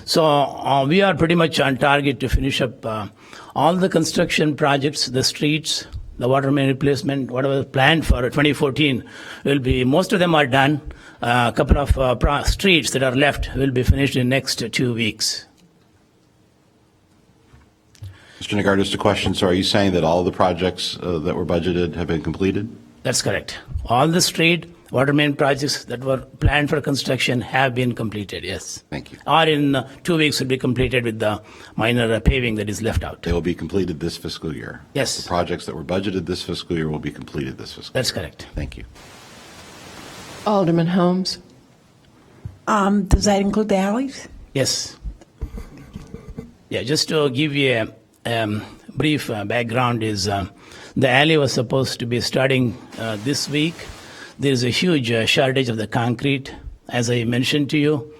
So we are pretty much on target to finish up all the construction projects, the streets, the water main replacement, whatever planned for 2014 will be, most of them are done. A couple of streets that are left will be finished in the next 2 weeks. Mr. Nagar, just a question. So are you saying that all the projects that were budgeted have been completed? That's correct. All the street, water main projects that were planned for construction have been completed, yes. Thank you. Or in 2 weeks will be completed with the minor paving that is left out. They will be completed this fiscal year? Yes. The projects that were budgeted this fiscal year will be completed this fiscal year? That's correct. Thank you. Alderman Holmes. Does that include the alleys? Yes. Yeah, just to give you a brief background is the alley was supposed to be starting this week. There is a huge shortage of the concrete, as I mentioned to you.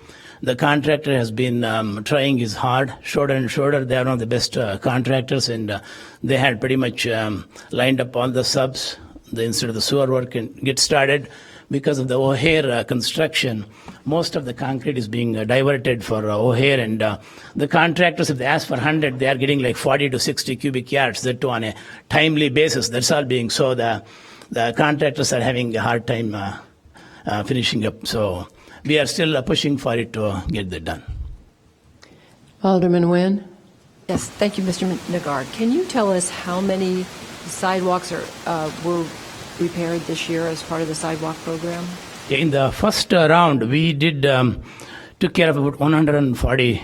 The contractor has been trying his hard, shorter and shorter. They are one of the best contractors, and they had pretty much lined up all the subs instead of the sewer work and get started. Because of the O'Hare construction, most of the concrete is being diverted for O'Hare, and the contractors, if they ask for 100, they are getting like 40 to 60 cubic yards, that too on a timely basis. That's all being so. The contractors are having a hard time finishing up. So we are still pushing for it to get that done. Alderman Nguyen. Yes, thank you, Mr. Nagar. Can you tell us how many sidewalks were repaired this year as part of the sidewalk program? In the first round, we took care of about 140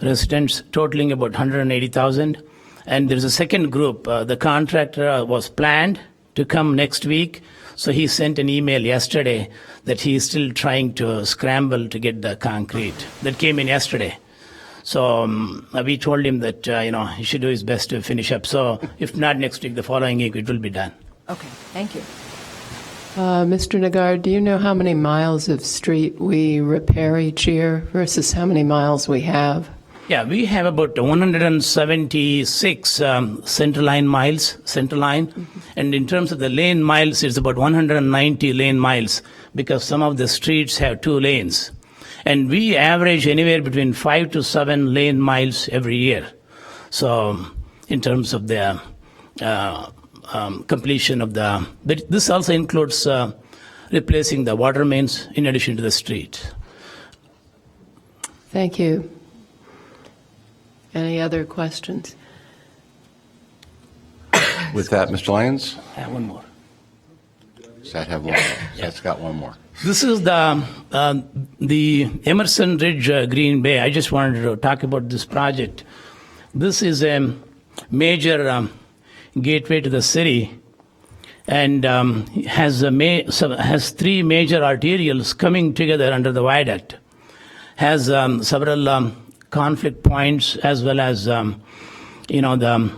residents, totaling about 180,000. And there's a second group. The contractor was planned to come next week, so he sent an email yesterday that he is still trying to scramble to get the concrete. That came in yesterday. So we told him that he should do his best to finish up. So if not next week, the following week it will be done. Okay, thank you. Mr. Nagar, do you know how many miles of street we repair each year versus how many miles we have? Yeah, we have about 176 center line miles, and in terms of the lane miles, it's about 190 lane miles because some of the streets have 2 lanes. And we average anywhere between 5 to 7 lane miles every year. So in terms of the completion of but this also includes replacing the water mains in addition to the street. Thank you. Any other questions? With that, Mr. Lyons? I have one more. Does that have one more? That's got one more. This is the Emerson Ridge Green Bay. I just wanted to talk about this project. This is a major gateway to the city, and has 3 major arterials coming together under the viaduct. Has several conflict points as well as the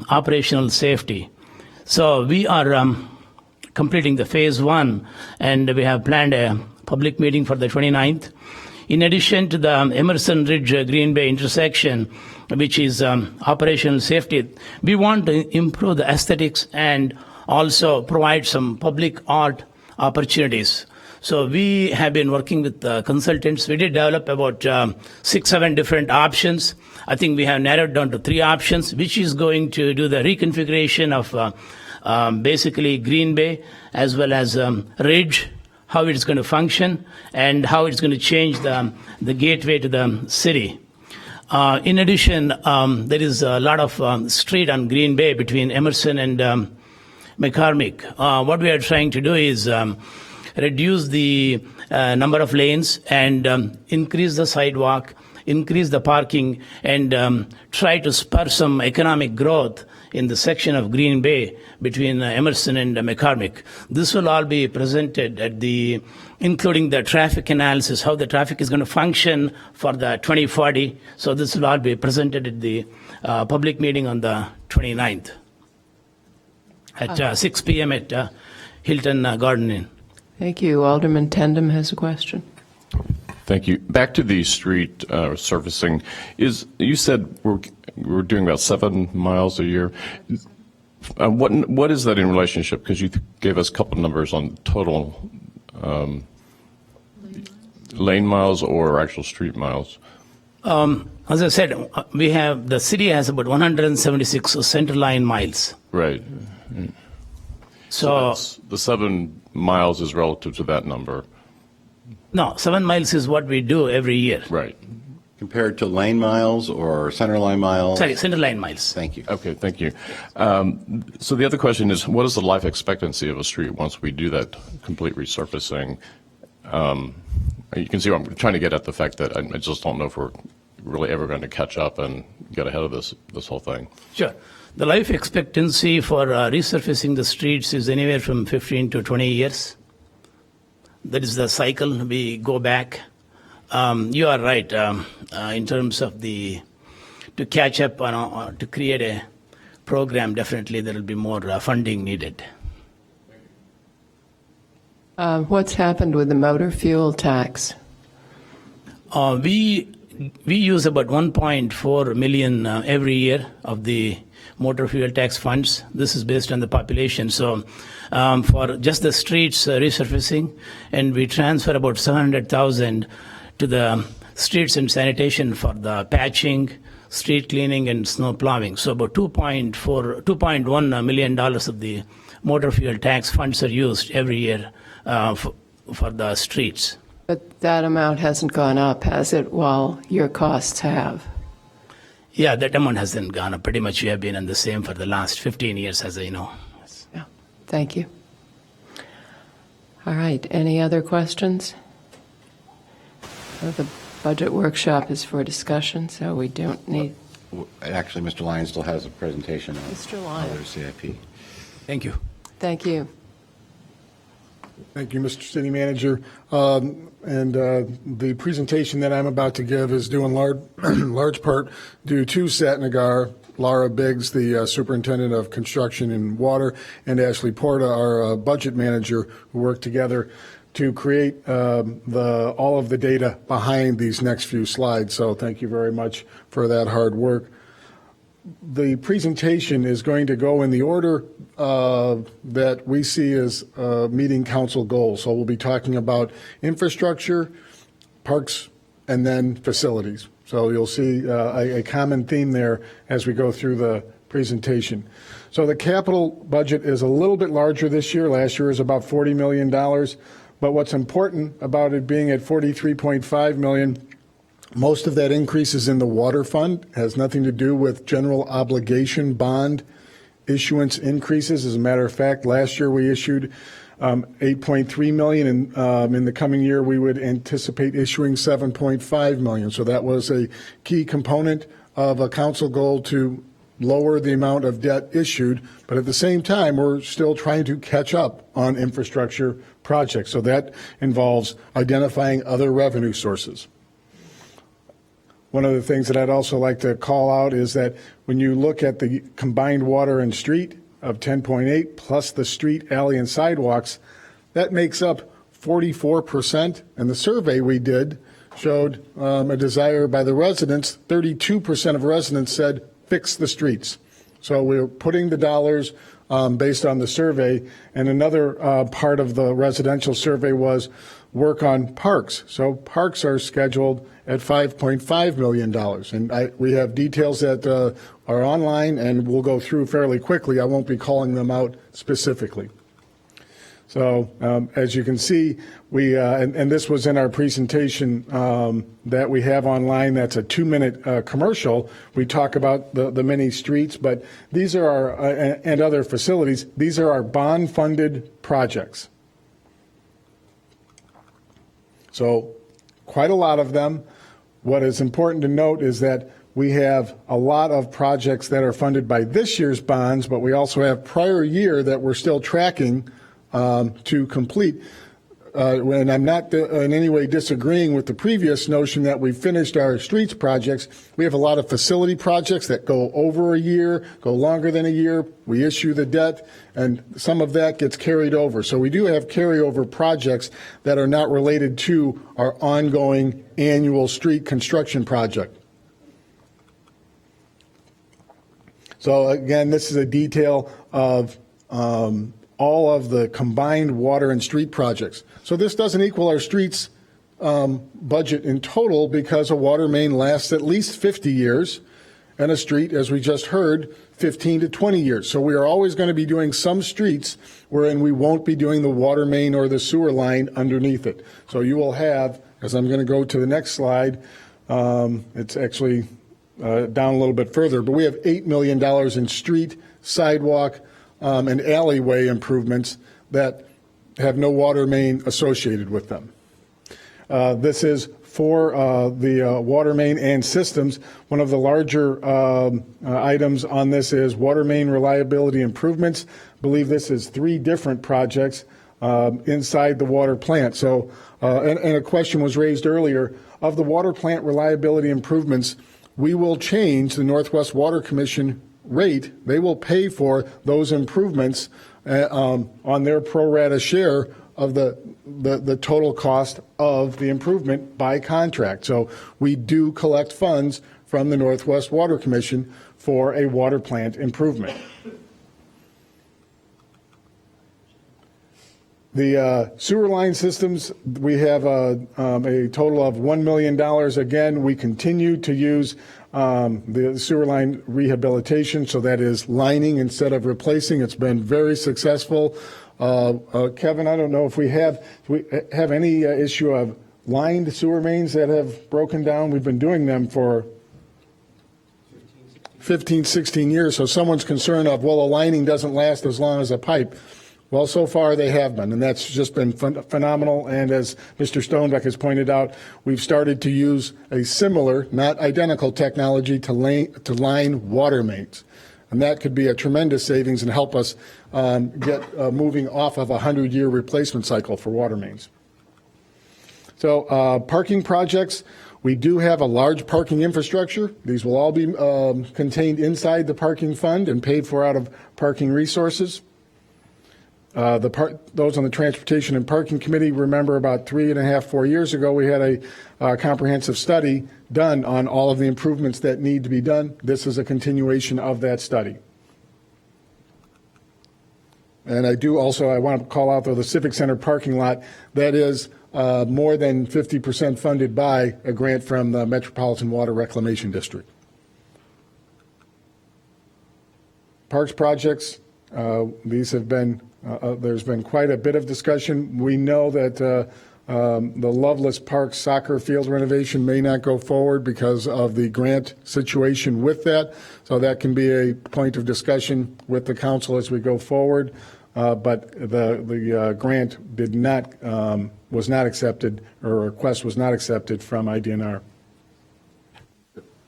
operational safety. So we are completing the phase 1, and we have planned a public meeting for the 29th. In addition to the Emerson Ridge Green Bay intersection, which is operational safety, we want to improve the aesthetics and also provide some public art opportunities. So we have been working with consultants. We did develop about 6-7 different options. I think we have narrowed down to 3 options, which is going to do the reconfiguration of basically Green Bay as well as Ridge, how it's going to function, and how it's going to change the gateway to the city. In addition, there is a lot of street on Green Bay between Emerson and McCormick. What we are trying to do is reduce the number of lanes and increase the sidewalk, increase the parking, and try to spur some economic growth in the section of Green Bay between Emerson and McCormick. This will all be presented at including the traffic analysis, how the traffic is going to function for the 2040. So this will all be presented at the public meeting on the 29th at 6 p.m. at Hilton Garden Inn. Thank you. Alderman Tendam has a question. Thank you. Back to the street surfacing. You said we're doing about 7 miles a year. What is that in relationship? Because you gave us a couple numbers on total lane miles or actual street miles. As I said, the city has about 176 center line miles. Right. So the 7 miles is relative to that number. No, 7 miles is what we do every year. Right. Compared to lane miles or center line miles? Sorry, center line miles. Thank you. Okay, thank you. So the other question is, what is the life expectancy of a street once we do that complete resurfacing? You can see I'm trying to get at the fact that I just don't know if we're really ever going to catch up and get ahead of this whole thing. Sure. The life expectancy for resurfacing the streets is anywhere from 15 to 20 years. That is the cycle. We go back. You are right in terms of to catch up to create a program. Definitely, there will be more funding needed. What's happened with the motor fuel tax? We use about 1.4 million every year of the motor fuel tax funds. This is based on the population. So for just the streets resurfacing, and we transfer about 700,000 to the streets and sanitation for the patching, street cleaning, and snow plowing. So about $2.1 million of the motor fuel tax funds are used every year for the streets. But that amount hasn't gone up, has it, while your costs have? Yeah, that amount hasn't gone up. Pretty much we have been in the same for the last 15 years, as I know. Yeah, thank you. All right, any other questions? The budget workshop is for discussion, so we don't need... Actually, Mr. Lyons still has a presentation on Mr. Lyons. other CIP. Thank you. Thank you. Thank you, Mr. City Manager. The presentation that I'm about to give is due in large part due to Satnagar, Laura Biggs, the Superintendent of Construction and Water, and Ashley Porta, our budget manager, who worked together to create all of the data behind these next few slides. So thank you very much for that hard work. The presentation is going to go in the order that we see as meeting council goals. So we'll be talking about infrastructure, parks, and then facilities. So you'll see a common theme there as we go through the presentation. So the capital budget is a little bit larger this year. Last year was about $40 million. But what's important about it being at $43.5 million, most of that increase is in the water fund, has nothing to do with general obligation bond issuance increases. As a matter of fact, last year we issued $8.3 million, and in the coming year we would anticipate issuing $7.5 million. So that was a key component of a council goal to lower the amount of debt issued, but at the same time we're still trying to catch up on infrastructure projects. So that involves identifying other revenue sources. One of the things that I'd also like to call out is that when you look at the combined water and street of 10.8 plus the street, alley, and sidewalks, that makes up 44%. And the survey we did showed a desire by the residents. 32% of residents said fix the streets. So we're putting the dollars based on the survey. And another part of the residential survey was work on parks. So parks are scheduled at $5.5 million. And we have details that are online and we'll go through fairly quickly. I won't be calling them out specifically. So as you can see, we and this was in our presentation that we have online. That's a 2-minute commercial. We talk about the many streets, but these are our, and other facilities, these are our bond-funded projects. So quite a lot of them. What is important to note is that we have a lot of projects that are funded by this year's bonds, but we also have prior year that we're still tracking to complete. And I'm not in any way disagreeing with the previous notion that we've finished our streets projects. We have a lot of facility projects that go over a year, go longer than a year. We issue the debt, and some of that gets carried over. So we do have carryover projects that are not related to our ongoing annual street construction project. So again, this is a detail of all of the combined water and street projects. So this doesn't equal our streets budget in total because a water main lasts at least 50 years and a street, as we just heard, 15 to 20 years. So we are always going to be doing some streets wherein we won't be doing the water main or the sewer line underneath it. So you will have, as I'm going to go to the next slide, it's actually down a little bit further, but we have $8 million in street, sidewalk, and alleyway improvements that have no water main associated with them. This is for the water main and systems. One of the larger items on this is water main reliability improvements. I believe this is 3 different projects inside the water plant. So, and a question was raised earlier, of the water plant reliability improvements, we will change the Northwest Water Commission rate. They will pay for those improvements on their pro rata share of the total cost of the improvement by contract. So we do collect funds from the Northwest Water Commission for a water plant improvement. The sewer line systems, we have a total of $1 million. Again, we continue to use the sewer line rehabilitation, so that is lining instead of replacing. It's been very successful. Kevin, I don't know if we have any issue of lined sewer mains that have broken down. We've been doing them for 15, 16 years, so someone's concerned of, well, a lining doesn't last as long as a pipe. Well, so far they have been, and that's just been phenomenal. And as Mr. Stonebeck has pointed out, we've started to use a similar, not identical technology to line water mains. And that could be a tremendous savings and help us get moving off of a 100-year replacement cycle for water mains. So parking projects, we do have a large parking infrastructure. These will all be contained inside the parking fund and paid for out of parking resources. Those on the Transportation and Parking Committee remember about 3.5, 4 years ago, we had a comprehensive study done on all of the improvements that need to be done. This is a continuation of that study. And I want to call out, though, the Civic Center parking lot. That is more than 50% funded by a grant from the Metropolitan Water Reclamation District. Parks projects, these have been, there's been quite a bit of discussion. We know that the Loveless Park soccer field renovation may not go forward because of the grant situation with that. So that can be a point of discussion with the council as we go forward. But the grant was not accepted, or a request was not accepted from IDNR.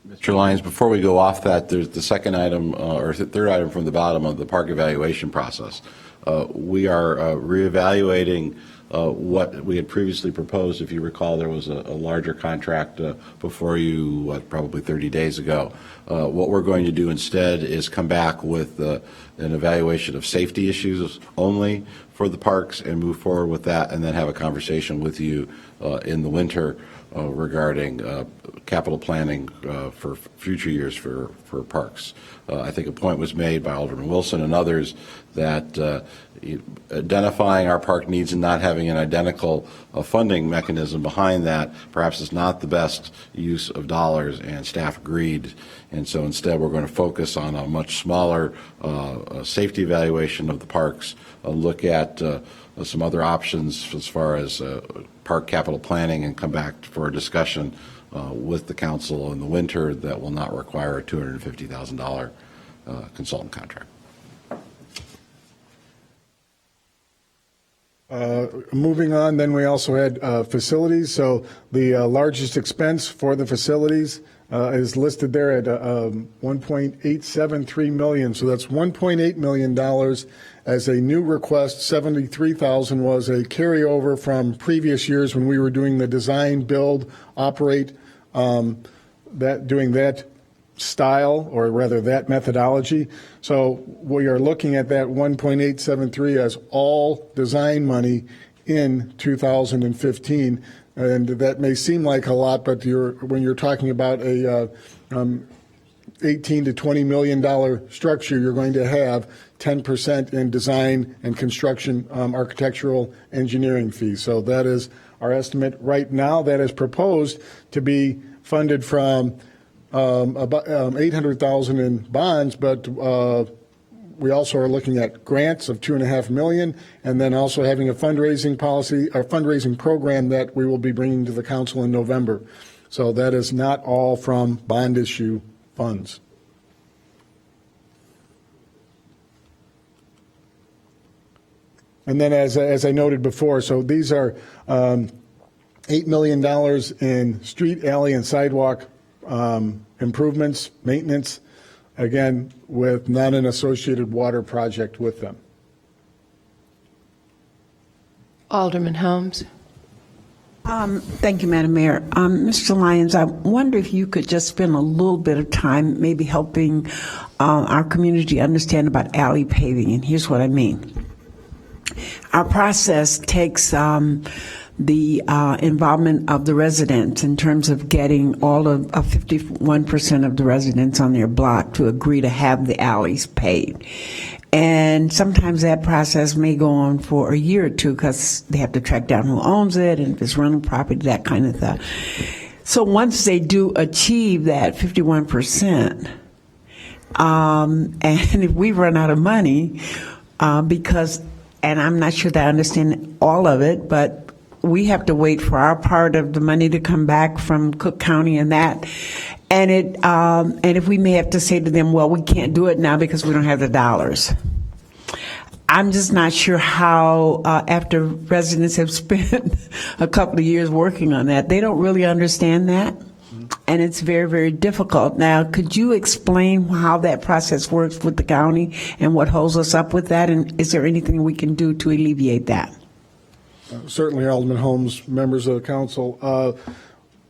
Mr. Lyons, before we go off that, there's the second item, or third item from the bottom of the park evaluation process. We are reevaluating what we had previously proposed. If you recall, there was a larger contract before you, probably 30 days ago. What we're going to do instead is come back with an evaluation of safety issues only for the parks and move forward with that, and then have a conversation with you in the winter regarding capital planning for future years for parks. I think a point was made by Alderman Wilson and others that identifying our park needs and not having an identical funding mechanism behind that perhaps is not the best use of dollars, and staff agreed. And so instead we're going to focus on a much smaller safety evaluation of the parks, look at some other options as far as park capital planning, and come back for a discussion with the council in the winter that will not require a $250,000 consultant contract. Moving on, then we also had facilities. So the largest expense for the facilities is listed there at $1.873 million. So that's $1.8 million as a new request. $73,000 was a carryover from previous years when we were doing the design, build, operate, doing that style, or rather that methodology. So we are looking at that 1.873 as all design money in 2015. And that may seem like a lot, but when you're talking about a $18 to $20 million structure, you're going to have 10% in design and construction, architectural engineering fees. So that is our estimate right now. That is proposed to be funded from about $800,000 in bonds, but we also are looking at grants of $2.5 million, and then also having a fundraising policy, or fundraising program that we will be bringing to the council in November. So that is not all from bond issue funds. And then as I noted before, so these are $8 million in street, alley, and sidewalk improvements, maintenance, again, with not an associated water project with them. Alderman Holmes. Thank you, Madam Mayor. Mr. Lyons, I wonder if you could just spend a little bit of time maybe helping our community understand about alley paving, and here's what I mean. Our process takes the involvement of the residents in terms of getting all of 51% of the residents on their block to agree to have the alleys paved. And sometimes that process may go on for a year or two because they have to track down who owns it and if it's rental property, that kind of thing. So once they do achieve that 51%, and if we run out of money, because, and I'm not sure that I understand all of it, but we have to wait for our part of the money to come back from Cook County and that. And if we may have to say to them, well, we can't do it now because we don't have the dollars. I'm just not sure how, after residents have spent a couple of years working on that, they don't really understand that. And it's very, very difficult. Now, could you explain how that process works with the county and what holds us up with that? And is there anything we can do to alleviate that? Certainly, Alderman Holmes, members of the council.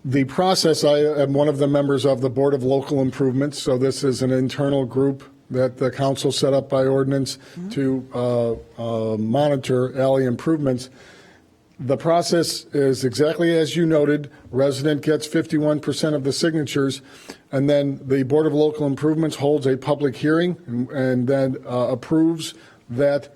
The process, I am one of the members of the Board of Local Improvements, so this is an internal group that the council set up by ordinance to monitor alley improvements. The process is exactly as you noted. Resident gets 51% of the signatures, and then the Board of Local Improvements holds a public hearing and then approves that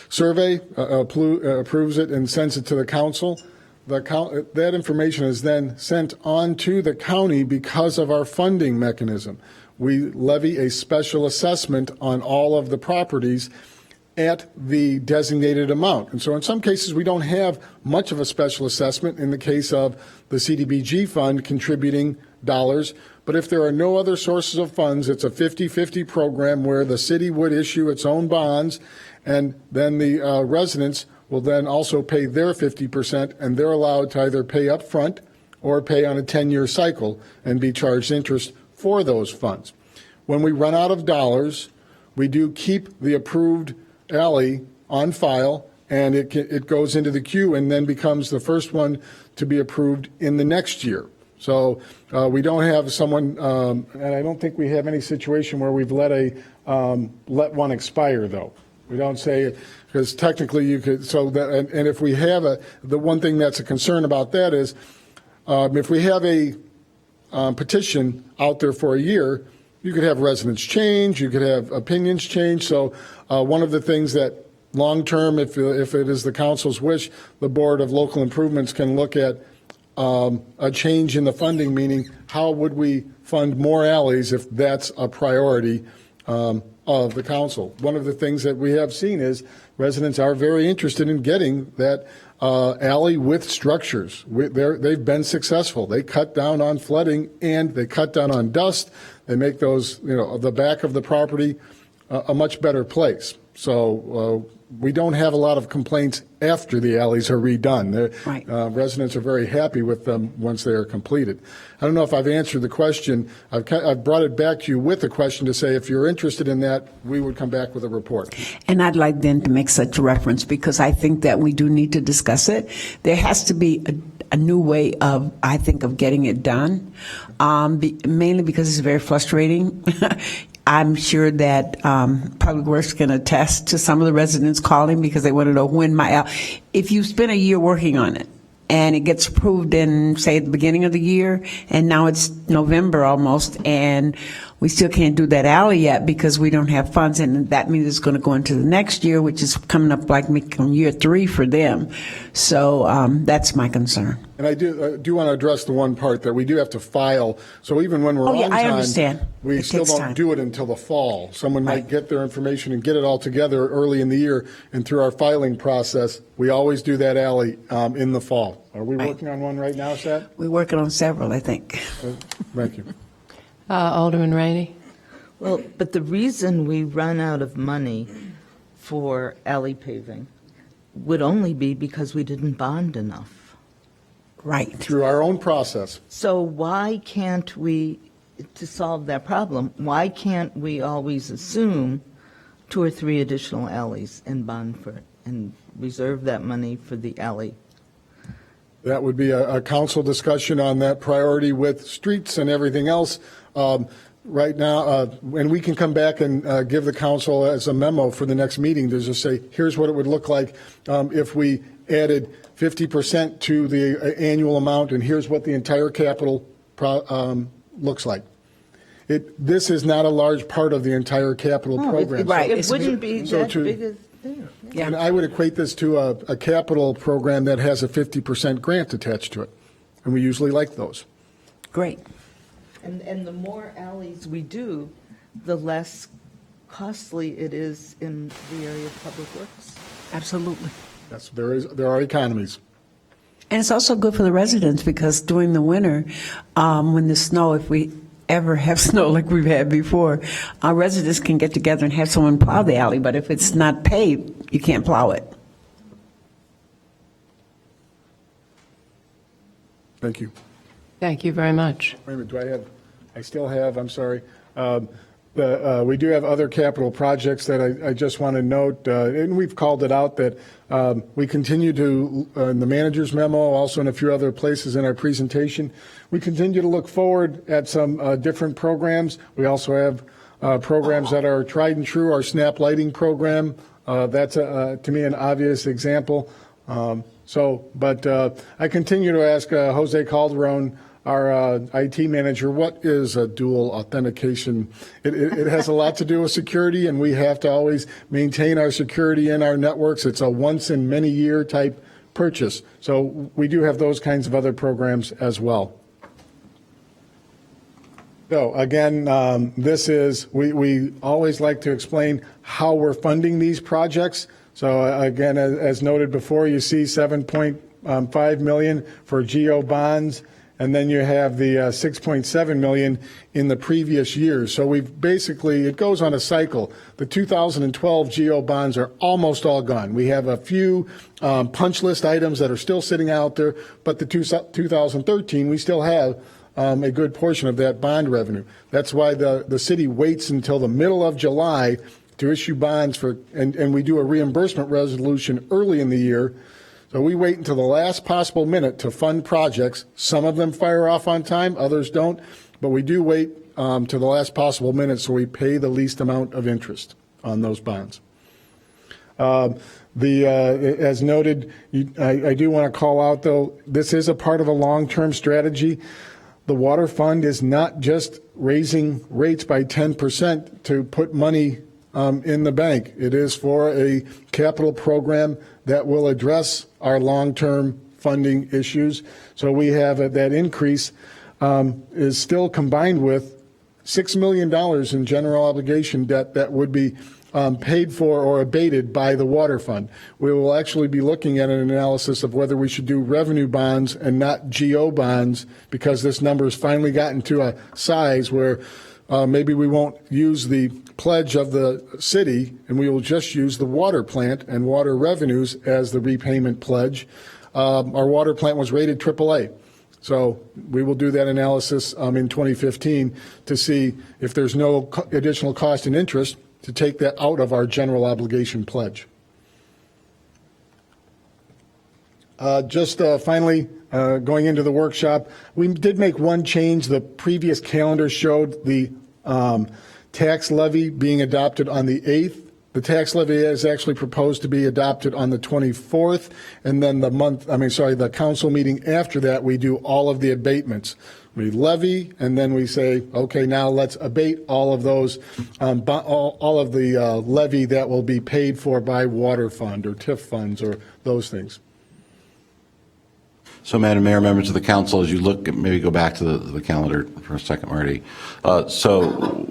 survey, approves it and sends it to the council. That information is then sent on to the county because of our funding mechanism. We levy a special assessment on all of the properties at the designated amount. And so in some cases, we don't have much of a special assessment in the case of the CDBG fund contributing dollars. But if there are no other sources of funds, it's a 50-50 program where the city would issue its own bonds, and then the residents will then also pay their 50%, and they're allowed to either pay up front or pay on a 10-year cycle and be charged interest for those funds. When we run out of dollars, we do keep the approved alley on file, and it goes into the queue and then becomes the first one to be approved in the next year. So we don't have someone, and I don't think we have any situation where we've let one expire, though. We don't say, because technically you could, so that, and if we have the one thing that's a concern about that is, if we have a petition out there for a year, you could have residents change, you could have opinions change. So one of the things that long-term, if it is the council's wish, the Board of Local Improvements can look at a change in the funding, meaning how would we fund more alleys if that's a priority of the council. One of the things that we have seen is residents are very interested in getting that alley with structures. They've been successful. They cut down on flooding and they cut down on dust. They make those, the back of the property a much better place. So we don't have a lot of complaints after the alleys are redone. Right. Residents are very happy with them once they are completed. I don't know if I've answered the question. I've brought it back to you with a question to say if you're interested in that, we would come back with a report. And I'd like then to make such a reference because I think that we do need to discuss it. There has to be a new way of, I think, of getting it done, mainly because it's very frustrating. I'm sure that Public Works can attest to some of the residents calling because they want to know when if you spend a year working on it and it gets approved in, say, at the beginning of the year, and now it's November almost, and we still can't do that alley yet because we don't have funds, and that means it's going to go into the next year, which is coming up like year 3 for them. So that's my concern. And I do want to address the one part that we do have to file. So even when we're on time, I understand. We still don't do it until the fall. Someone might get their information and get it all together early in the year, and through our filing process, we always do that alley in the fall. Are we working on one right now, Seth? We're working on several, I think. Thank you. Alderman Rainey. Well, but the reason we run out of money for alley paving would only be because we didn't bond enough. Right. Through our own process. So why can't we, to solve that problem, why can't we always assume 2 or 3 additional alleys and bond for it and reserve that money for the alley? That would be a council discussion on that priority with streets and everything else. Right now, and we can come back and give the council as a memo for the next meeting to just say, here's what it would look like if we added 50% to the annual amount, and here's what the entire capital looks like. This is not a large part of the entire capital program. It wouldn't be that big a thing. Yeah. And I would equate this to a capital program that has a 50% grant attached to it, and we usually like those. Great. And the more alleys we do, the less costly it is in the area of public works. Absolutely. Yes, there are economies. And it's also good for the residents because during the winter, when the snow, if we ever have snow like we've had before, our residents can get together and have someone plow the alley. But if it's not paved, you can't plow it. Thank you. Thank you very much. Wait a minute, I still have, I'm sorry. We do have other capital projects that I just want to note, and we've called it out, that we continue to, in the manager's memo, also in a few other places in our presentation, we continue to look forward at some different programs. We also have programs that are tried and true. Our SNAP lighting program, that's, to me, an obvious example. But I continue to ask Jose Calderon, our IT manager, what is a dual authentication? It has a lot to do with security, and we have to always maintain our security in our networks. It's a once-in-many-year type purchase. So we do have those kinds of other programs as well. So again, we always like to explain how we're funding these projects. So again, as noted before, you see $7.5 million for GO bonds, and then you have the $6.7 million in the previous years. So we've basically, it goes on a cycle. The 2012 GO bonds are almost all gone. We have a few punch list items that are still sitting out there, but the 2013, we still have a good portion of that bond revenue. That's why the city waits until the middle of July to issue bonds for, and we do a reimbursement resolution early in the year. So we wait until the last possible minute to fund projects. Some of them fire off on time, others don't, but we do wait to the last possible minute so we pay the least amount of interest on those bonds. As noted, I do want to call out, though, this is a part of a long-term strategy. The water fund is not just raising rates by 10% to put money in the bank. It is for a capital program that will address our long-term funding issues. So we have that increase is still combined with $6 million in general obligation debt that would be paid for or abated by the water fund. We will actually be looking at an analysis of whether we should do revenue bonds and not GO bonds, because this number has finally gotten to a size where maybe we won't use the pledge of the city and we will just use the water plant and water revenues as the repayment pledge. Our water plant was rated AAA. So we will do that analysis in 2015 to see if there's no additional cost and interest to take that out of our general obligation pledge. Finally, going into the workshop, we did make one change. The previous calendar showed the tax levy being adopted on the 8th. The tax levy is actually proposed to be adopted on the 24th, and then the council meeting after that, we do all of the abatements. We levy, and then we say, okay, now let's abate all of those, all of the levy that will be paid for by water fund or TIF funds or those things. So, Madam Mayor, members of the council, as you look, maybe go back to the calendar for a second, Marty. So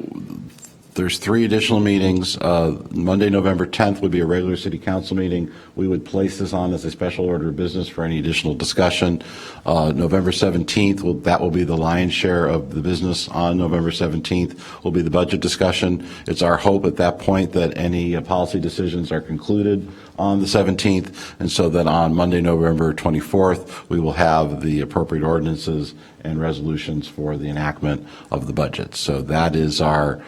there's 3 additional meetings. Monday, November 10th would be a regular city council meeting. We would place this on as a special order of business for any additional discussion. November 17th, that will be the lion's share of the business. On November 17th will be the budget discussion. It's our hope at that point that any policy decisions are concluded on the 17th, and so that on Monday, November 24th, we will have the appropriate ordinances and resolutions for the enactment of the budget. So that is our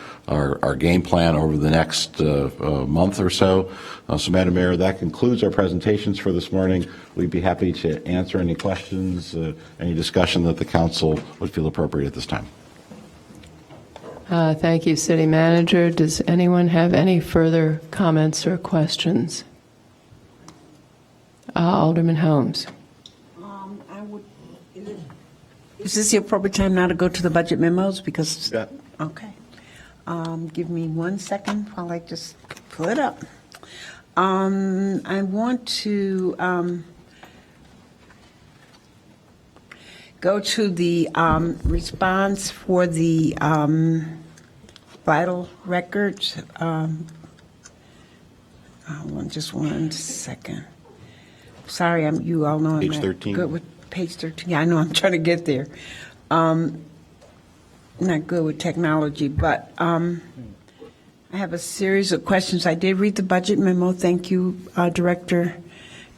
game plan over the next month or so. So, Madam Mayor, that concludes our presentations for this morning. We'd be happy to answer any questions, any discussion that the council would feel appropriate at this time. Thank you, City Manager. Does anyone have any further comments or questions? Alderman Holmes. Is this the appropriate time now to go to the budget memos? Because, yeah. Okay. Give me 1 second while I just pull it up. I want to go to the response for the vital records. Hold on just 1 second. Sorry, you all know I'm Page not 13. good with page 13. Yeah, I know, I'm trying to get there. Not good with technology, but I have a series of questions. I did read the budget memo. Thank you, Director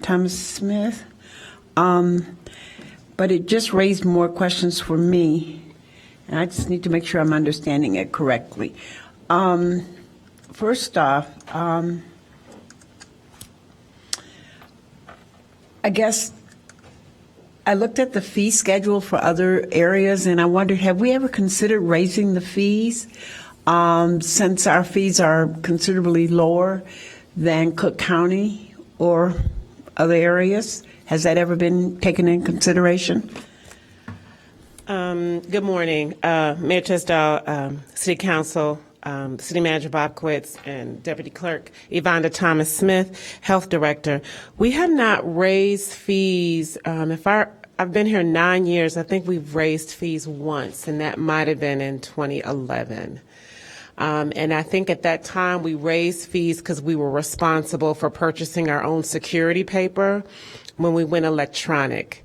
Thomas Smith. But it just raised more questions for me, and I just need to make sure I'm understanding it correctly. First off, I guess I looked at the fee schedule for other areas, and I wondered, have we ever considered raising the fees? Since our fees are considerably lower than Cook County or other areas, has that ever been taken in consideration? Good morning, Mayor Tisdale, City Council, City Manager Bob Quitz, and Deputy Clerk Yvonne Thomas Smith, Health Director. We have not raised fees. I've been here 9 years. I think we've raised fees once, and that might have been in 2011. And I think at that time we raised fees because we were responsible for purchasing our own security paper when we went electronic.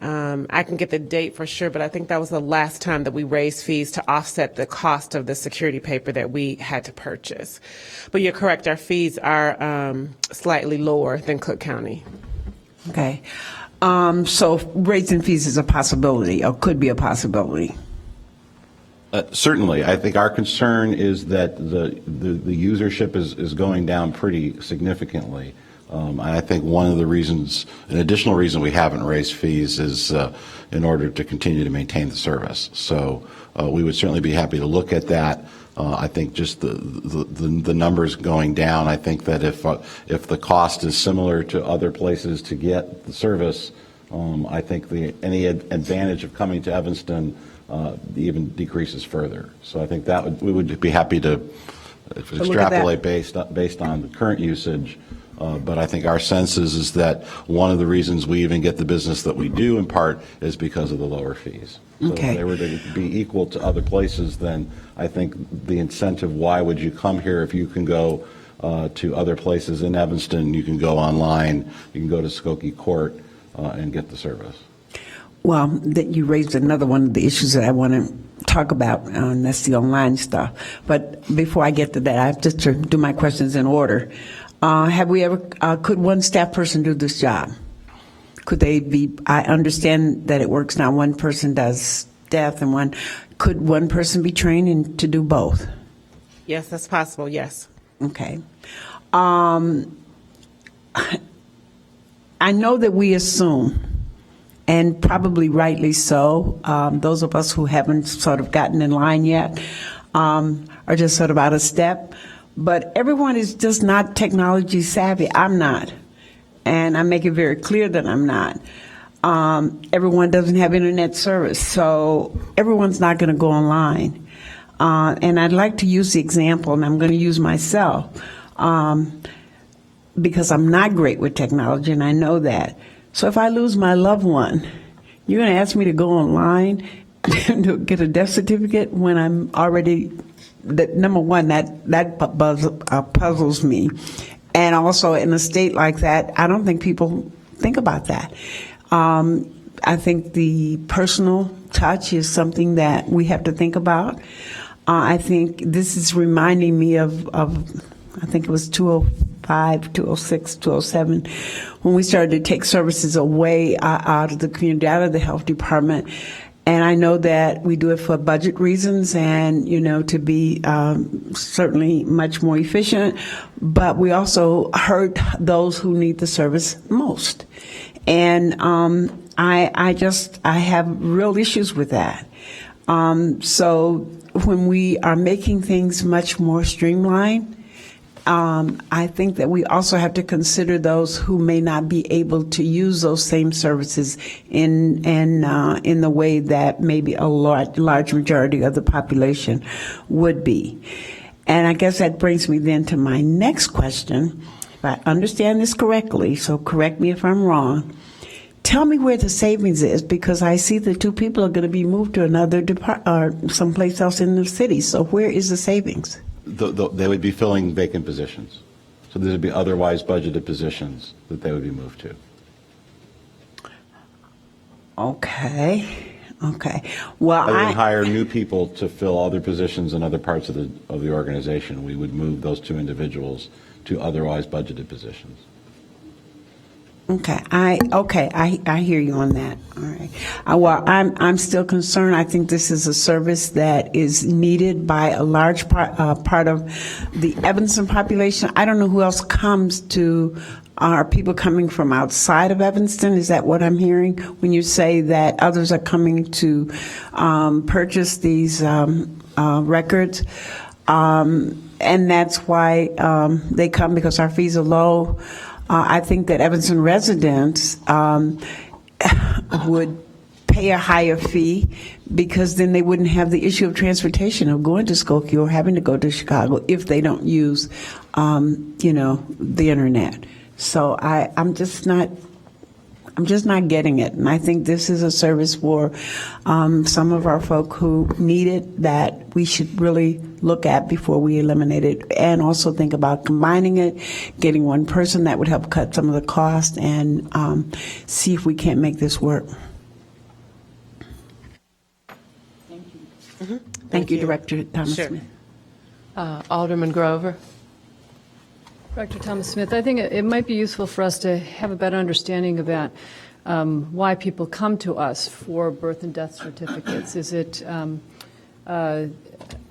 I can get the date for sure, but I think that was the last time that we raised fees to offset the cost of the security paper that we had to purchase. But you're correct, our fees are slightly lower than Cook County. Okay. So raising fees is a possibility, or could be a possibility. Certainly. I think our concern is that the usership is going down pretty significantly. I think one of the reasons, an additional reason we haven't raised fees is in order to continue to maintain the service. So we would certainly be happy to look at that. I think just the numbers going down, I think that if the cost is similar to other places to get the service, I think any advantage of coming to Evanston even decreases further. So I think that we would be happy to extrapolate based on the current usage. But I think our sense is that one of the reasons we even get the business that we do in part is because of the lower fees. So Okay. if they were to be equal to other places, then I think the incentive, why would you come here if you can go to other places in Evanston, you can go online, you can go to Skokie Court and get the service. Well, that you raised another one of the issues that I want to talk about, and that's the online stuff. But before I get to that, I have just to do my questions in order. Have we ever, could one staff person do this job? Could they be, I understand that it works now, one person does staff and could one person be trained to do both? Yes, that's possible, yes. Okay. I know that we assume, and probably rightly so, those of us who haven't sort of gotten in line yet are just sort of out of step. But everyone is just not technology savvy. I'm not. And I make it very clear that I'm not. Everyone doesn't have internet service, so everyone's not going to go online. And I'd like to use the example, and I'm going to use myself, because I'm not great with technology, and I know that. So if I lose my loved one, you're going to ask me to go online to get a death certificate when I'm already... That number one, that puzzles me, and also in a state like that, I don't think people think about that. I think the personal touch is something that we have to think about. I think this is reminding me of I think it was 2005, 2006, 2007, when we started to take services away out of the community, out of the health department. And I know that we do it for budget reasons and, to be certainly much more efficient, but we also hurt those who need the service most. And I have real issues with that. So when we are making things much more streamlined, I think that we also have to consider those who may not be able to use those same services in the way that maybe a large majority of the population would be. And I guess that brings me then to my next question. If I understand this correctly, so correct me if I'm wrong, tell me where the savings is, because I see the two people are going to be moved to another or someplace else in the city. So where is the savings? They would be filling vacant positions. So there would be otherwise budgeted positions that they would be moved to. Okay. Well, Rather than hire new people to fill other positions in other parts of the organization, we would move those two individuals to otherwise budgeted positions. I hear you on that. All right. Well, I'm still concerned. I think this is a service that is needed by a large part of the Evanston population. I don't know who else comes to. Are people coming from outside of Evanston? Is that what I'm hearing when you say that others are coming to purchase these records? And that's why they come, because our fees are low. I think that Evanston residents would pay a higher fee, because then they wouldn't have the issue of transportation, of going to Skokie or having to go to Chicago if they don't use, the internet. So I'm just not getting it. And I think this is a service for some of our folk who need it that we should really look at before we eliminate it, and also think about combining it, getting one person that would help cut some of the cost, and see if we can't make this work. Thank you, Director Thomas Smith. Alderman Grover. Director Thomas Smith, I think it might be useful for us to have a better understanding about why people come to us for birth and death certificates. Is it, I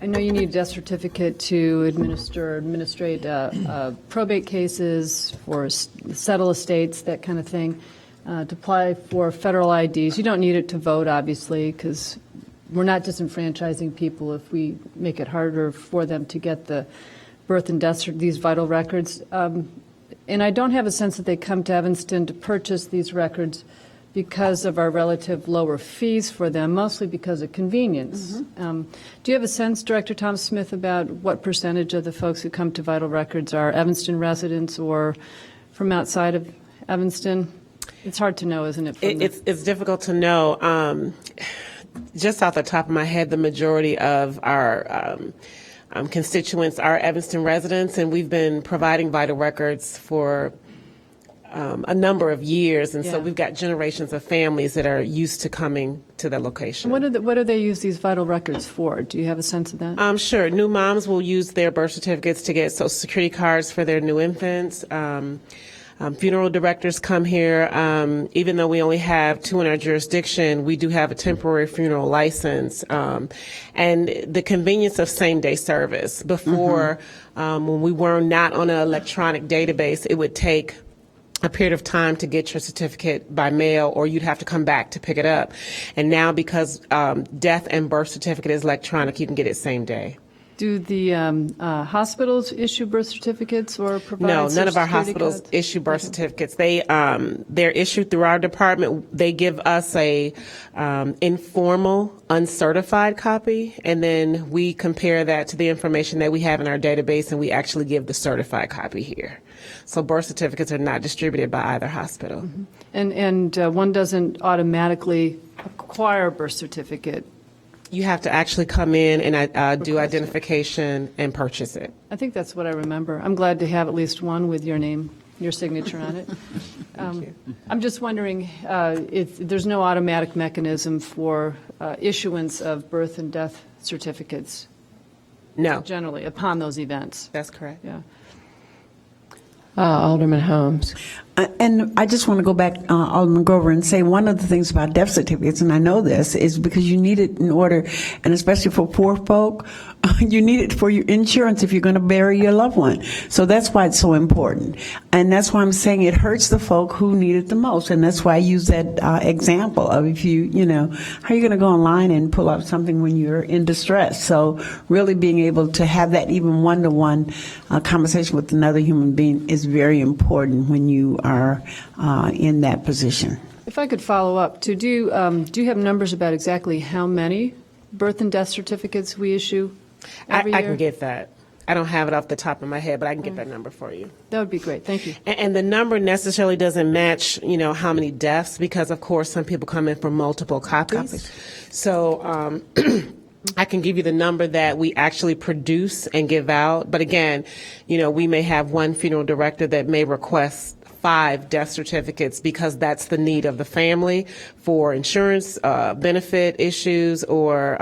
know you need a death certificate to administrate probate cases, for settle estates, that kind of thing, to apply for federal IDs. You don't need it to vote, obviously, because we're not disenfranchising people if we make it harder for them to get the birth and death, these vital records. And I don't have a sense that they come to Evanston to purchase these records because of our relative lower fees for them, mostly because of convenience. Do you have a sense, Director Thomas Smith, about what percentage of the folks who come to vital records are Evanston residents or from outside of Evanston? It's hard to know, isn't it? It's difficult to know. Just off the top of my head, the majority of our constituents are Evanston residents, and we've been providing vital records for a number of years, and so we've got generations of families that are used to coming to the location. What do they use these vital records for? Do you have a sense of that? Sure. New moms will use their birth certificates to get Social Security cards for their new infants. Funeral directors come here. Even though we only have 2 in our jurisdiction, we do have a temporary funeral license. And the convenience of same-day service. Before, when we were not on an electronic database, it would take a period of time to get your certificate by mail, or you'd have to come back to pick it up. And now, because death and birth certificate is electronic, you can get it same day. Do the hospitals issue birth certificates or provide? No, none of our Social Security hospitals cards? issue birth certificates. They're issued through our department. They give us a informal, uncertified copy, and then we compare that to the information that we have in our database, and we actually give the certified copy here. So birth certificates are not distributed by either hospital. And one doesn't automatically acquire a birth certificate. You have to actually come in and do identification and purchase it. I think that's what I remember. I'm glad to have at least one with your name, your signature on it. I'm just wondering if there's no automatic mechanism for issuance of birth and death certificates. No. Generally, upon those events. That's correct. Yeah. Alderman Holmes. And I just want to go back, Alderman Grover, and say one of the things about death certificates, and I know this, is because you need it in order, and especially for poor folk, you need it for your insurance if you're going to bury your loved one. So that's why it's so important. And that's why I'm saying it hurts the folk who need it the most. And that's why I use that example of if how are you going to go online and pull out something when you're in distress? So really being able to have that even one-to-one conversation with another human being is very important when you are in that position. If I could follow up, do you have numbers about exactly how many birth and death certificates we issue every year? I can get that. I don't have it off the top of my head, but I can get that number for you. That would be great. Thank you. And the number necessarily doesn't match, how many deaths, because of course some people come in for multiple copies. So I can give you the number that we actually produce and give out. But again, we may have one funeral director that may request 5 death certificates because that's the need of the family for insurance benefit issues or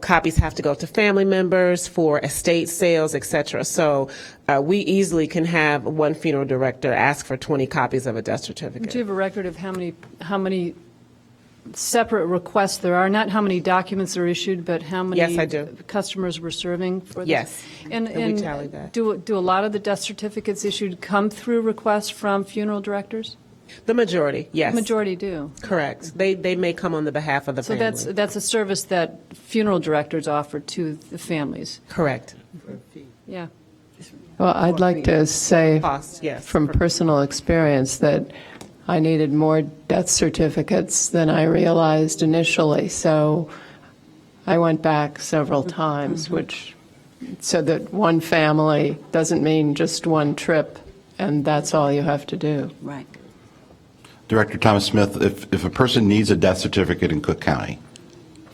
copies have to go to family members for estate sales, etc. So we easily can have one funeral director ask for 20 copies of a death certificate. Do you have a record of how many separate requests there are? Not how many documents are issued, but how many Yes, I do. customers we're serving for this? Yes, And we tally that. Do a lot of the death certificates issued come through requests from funeral directors? The majority, yes. The majority do. Correct. They may come on the behalf of the So family. that's a service that funeral directors offer to the families. Correct. Yeah. Well, I'd like to say Cost, yes. from personal experience that I needed more death certificates than I realized initially. So I went back several times, so that one family doesn't mean just one trip, and that's all you have to do. Right. Director Thomas Smith, if a person needs a death certificate in Cook County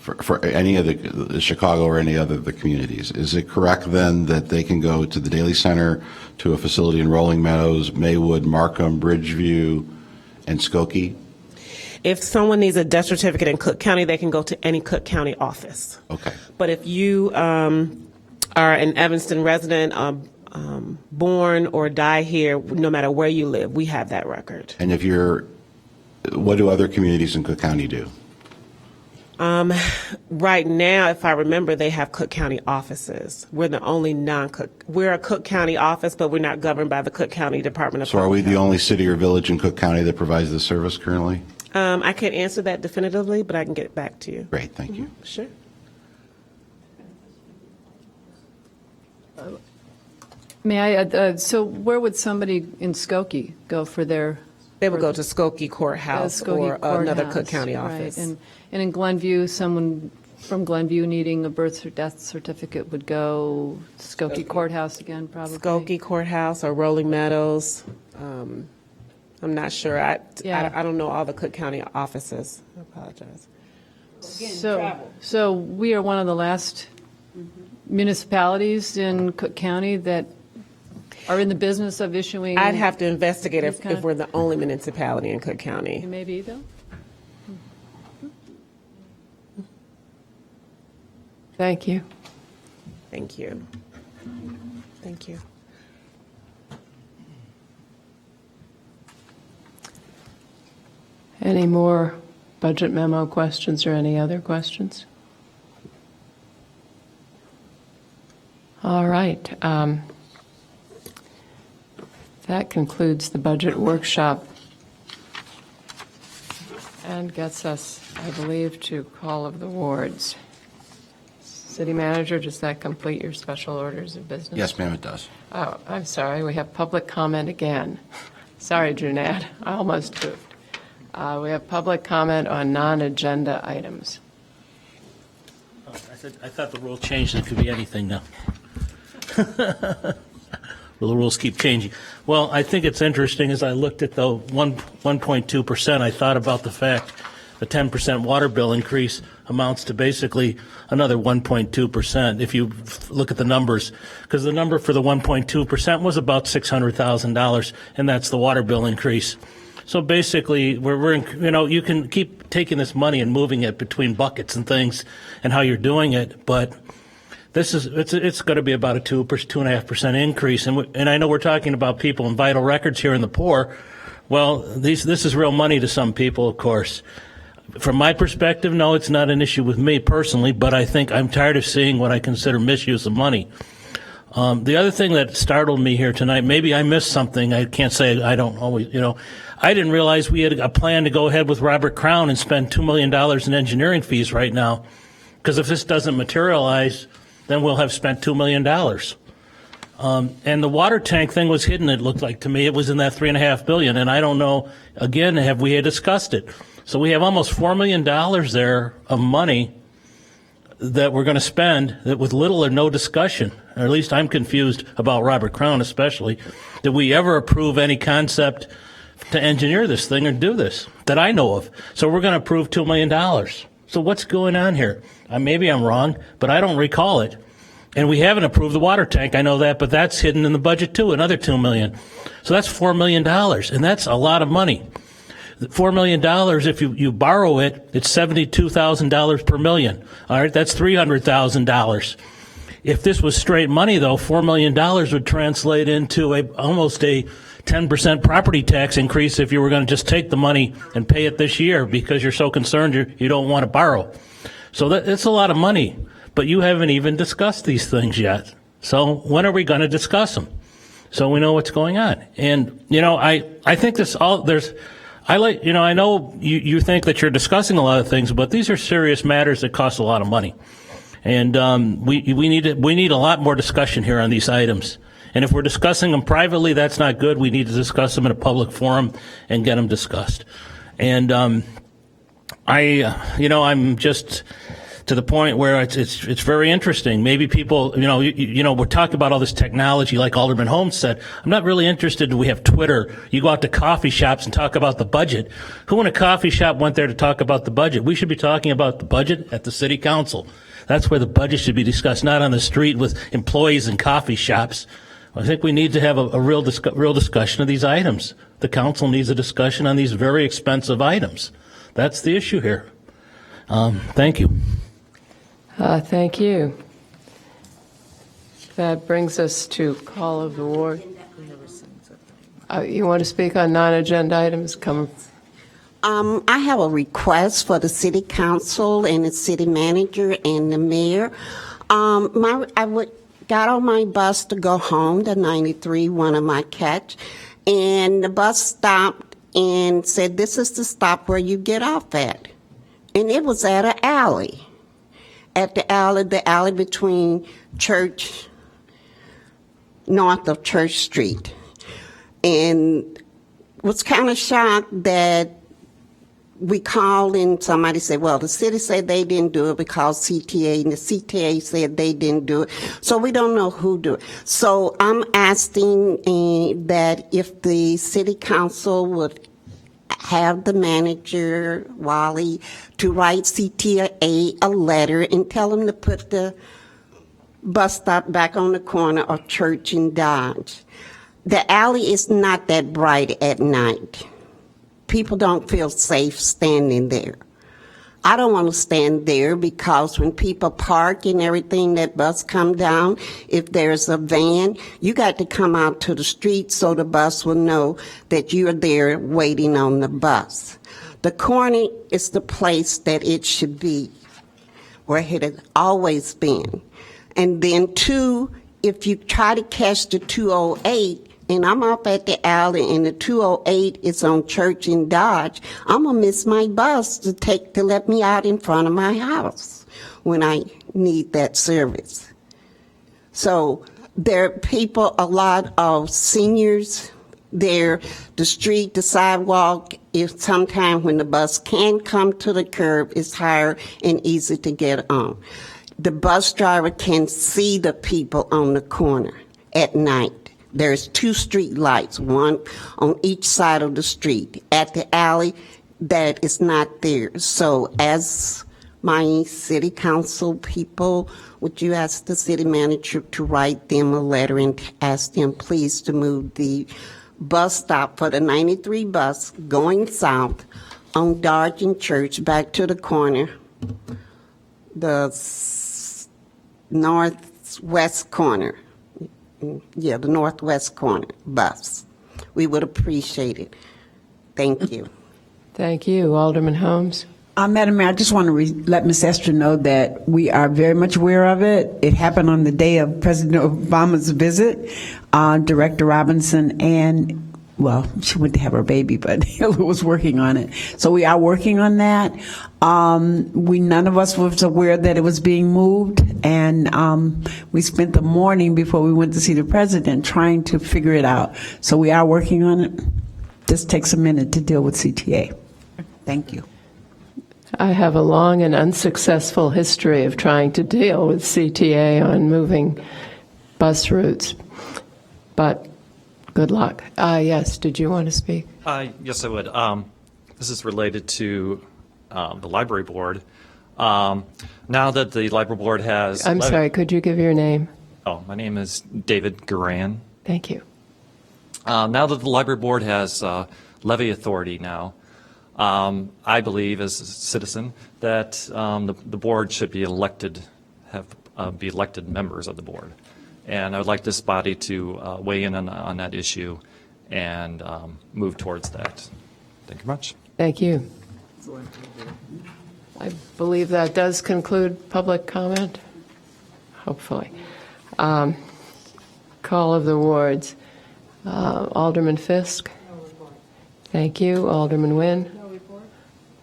for any of the Chicago or any other of the communities, is it correct then that they can go to the Daily Center, to a facility in Rolling Meadows, Maywood, Markham, Bridgeview, and Skokie? If someone needs a death certificate in Cook County, they can go to any Cook County office. Okay. But if you are an Evanston resident, born or die here, no matter where you live, we have that record. And what do other communities in Cook County do? Right now, if I remember, they have Cook County offices. We're the only we're a Cook County office, but we're not governed by the Cook County Department of So are Public we the Health. only city or village in Cook County that provides this service currently? I can't answer that definitively, but I can get back to you. Great, thank you. Sure. May I, so where would somebody in Skokie go for their? They would go to Skokie Courthouse or another Cook County office. Right. And in Glenview, someone from Glenview needing a birth or death certificate would go Skokie Courthouse again, probably? Skokie Courthouse or Rolling Meadows. I'm not sure. I don't know all the Cook County offices. I apologize. So we are one of the last municipalities in Cook County that are in the business of issuing. I'd have to investigate these if we're the only municipality in Cook County. Maybe, though? Thank you. Thank you. Thank you. Any more budget memo questions or any other questions? All right. That concludes the budget workshop and gets us, I believe, to call of the wards. City Manager, does that complete your special orders of business? Yes, ma'am, it does. Oh, I'm sorry. We have public comment again. Sorry, Jeanette. I almost goofed. We have public comment on non-agenda items. I thought the rule changed. It could be anything now. Well, the rules keep changing. Well, I think it's interesting as I looked at the 1.2%, I thought about the fact the 10% water bill increase amounts to basically another 1.2% if you look at the numbers, because the number for the 1.2% was about $600,000, and that's the water bill increase. So basically, you can keep taking this money and moving it between buckets and things and how you're doing it, but it's going to be about a 2.5% increase. And I know we're talking about people in vital records here in the poor. Well, this is real money to some people, of course. From my perspective, no, it's not an issue with me personally, but I think I'm tired of seeing what I consider misuse of money. The other thing that startled me here tonight, maybe I missed something. I can't say I don't always, I didn't realize we had a plan to go ahead with Robert Crown and spend $2 million in engineering fees right now. Because if this doesn't materialize, then we'll have spent $2 million. And the water tank thing was hidden, it looked like to me. It was in that $3.5 billion. And I don't know, again, have we discussed it? So we have almost $4 million there of money that we're going to spend that with little or no discussion, or at least I'm confused about Robert Crown especially. Did we ever approve any concept to engineer this thing or do this that I know of? So we're going to approve $2 million. So what's going on here? Maybe I'm wrong, but I don't recall it. And we haven't approved the water tank, I know that, but that's hidden in the budget too, another $2 million. So that's $4 million, and that's a lot of money. $4 million, if you borrow it, it's $72,000 per million. All right, that's $300,000. If this was straight money, though, $4 million would translate into almost a 10% property tax increase if you were going to just take the money and pay it this year because you're so concerned you don't want to borrow. So that's a lot of money, but you haven't even discussed these things yet. So when are we going to discuss them? So we know what's going on. And, I think I know you think that you're discussing a lot of things, but these are serious matters that cost a lot of money. And we need a lot more discussion here on these items. And if we're discussing them privately, that's not good. We need to discuss them in a public forum and get them discussed. And I'm just to the point where it's very interesting. Maybe people, we're talking about all this technology, like Alderman Holmes said. I'm not really interested. We have Twitter. You go out to coffee shops and talk about the budget. Who in a coffee shop went there to talk about the budget? We should be talking about the budget at the city council. That's where the budget should be discussed, not on the street with employees in coffee shops. I think we need to have a real discussion of these items. The council needs a discussion on these very expensive items. That's the issue here. Thank you. Thank you. That brings us to call of the ward. You want to speak on non-agenda items? I have a request for the city council and the city manager and the mayor. Got on my bus to go home, the 93, one of my catch, and the bus stopped and said, "This is the stop where you get off at." And it was at an alley. At the alley between Church, north of Church Street. And was kind of shocked that we called and somebody said, well, the city said they didn't do it because CTA, and the CTA said they didn't do it. So we don't know who do it. So I'm asking that if the city council would have the manager, Wally, to write CTA a letter and tell them to put the bus stop back on the corner of Church and Dodge. The alley is not that bright at night. People don't feel safe standing there. I don't want to stand there because when people park and everything, that bus come down, if there's a van, you got to come out to the street so the bus will know that you're there waiting on the bus. The corner is the place that it should be, where it has always been. And then two, if you try to catch the 208, and I'm up at the alley and the 208 is on Church and Dodge, I'm going to miss my bus to let me out in front of my house when I need that service. So there are people, a lot of seniors there, the street, the sidewalk, if sometime when the bus can come to the curb, it's higher and easy to get on. The bus driver can see the people on the corner at night. There's 2 street lights, one on each side of the street. At the alley, that is not there. So as my city council people, would you ask the city manager to write them a letter and ask them please to move the bus stop for the 93 bus going south on Dodge and Church back to the corner, the northwest corner. Yeah, the northwest corner bus. We would appreciate it. Thank you. Thank you. Alderman Holmes. Madam Mayor, I just want to let Ms. Esther know that we are very much aware of it. It happened on the day of President Obama's visit. Director Robinson and, well, she went to have her baby, but Hillary was working on it. So we are working on that. None of us was aware that it was being moved, and we spent the morning before we went to see the president trying to figure it out. So we are working on it. Just takes a minute to deal with CTA. Thank you. I have a long and unsuccessful history of trying to deal with CTA on moving bus routes, but good luck. Yes, did you want to speak? Yes, I would. This is related to the library board. Now that the library board has... I'm sorry, could you give your name? Oh, my name is David Garan. Thank you. Now that the library board has levy authority now, I believe, as a citizen, that the board should be elected, be elected members of the board. And I would like this body to weigh in on that issue and move towards that. Thank you much. Thank you. I believe that does conclude public comment, hopefully. Call of the wards. Alderman Fisk. Thank you. Alderman Nguyen. No report.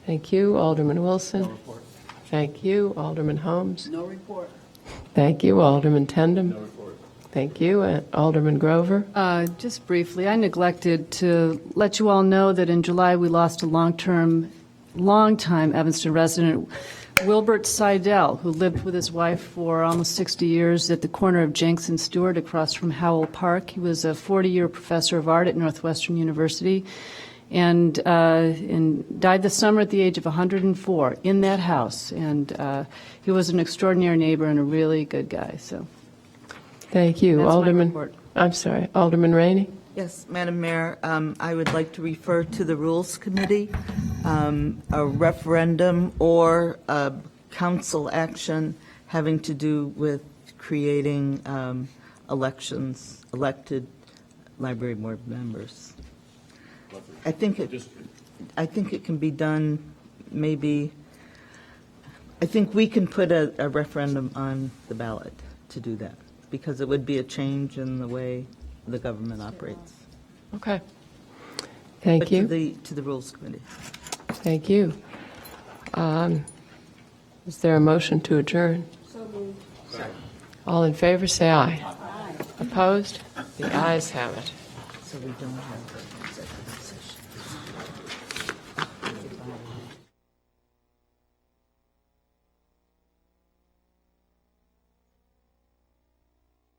Thank you. Alderman Wilson. No report. Thank you. Alderman Holmes. No report. Thank you. Alderman Tendam. No report. Thank you. Alderman Grover. Just briefly, I neglected to let you all know that in July we lost a long-time Evanston resident, Wilbert Seidel, who lived with his wife for almost 60 years at the corner of Jenks and Stewart across from Howell Park. He was a 40-year professor of art at Northwestern University and died this summer at the age of 104 in that house. And he was an extraordinary neighbor and a really good guy. So, thank you. that's my Alderman. report. I'm sorry. Alderman Rainey. Yes, Madam Mayor, I would like to refer to the Rules Committee, a referendum or a council action having to do with creating elected library board members. I think it can be done maybe, I think we can put a referendum on the ballot to do that, because it would be a change in the way the government operates. Okay. Thank you. To the Rules Committee. Thank you. Is there a motion to adjourn? So moved. All in favor, say aye. Aye. Opposed? The ayes have it. So we don't have executive session.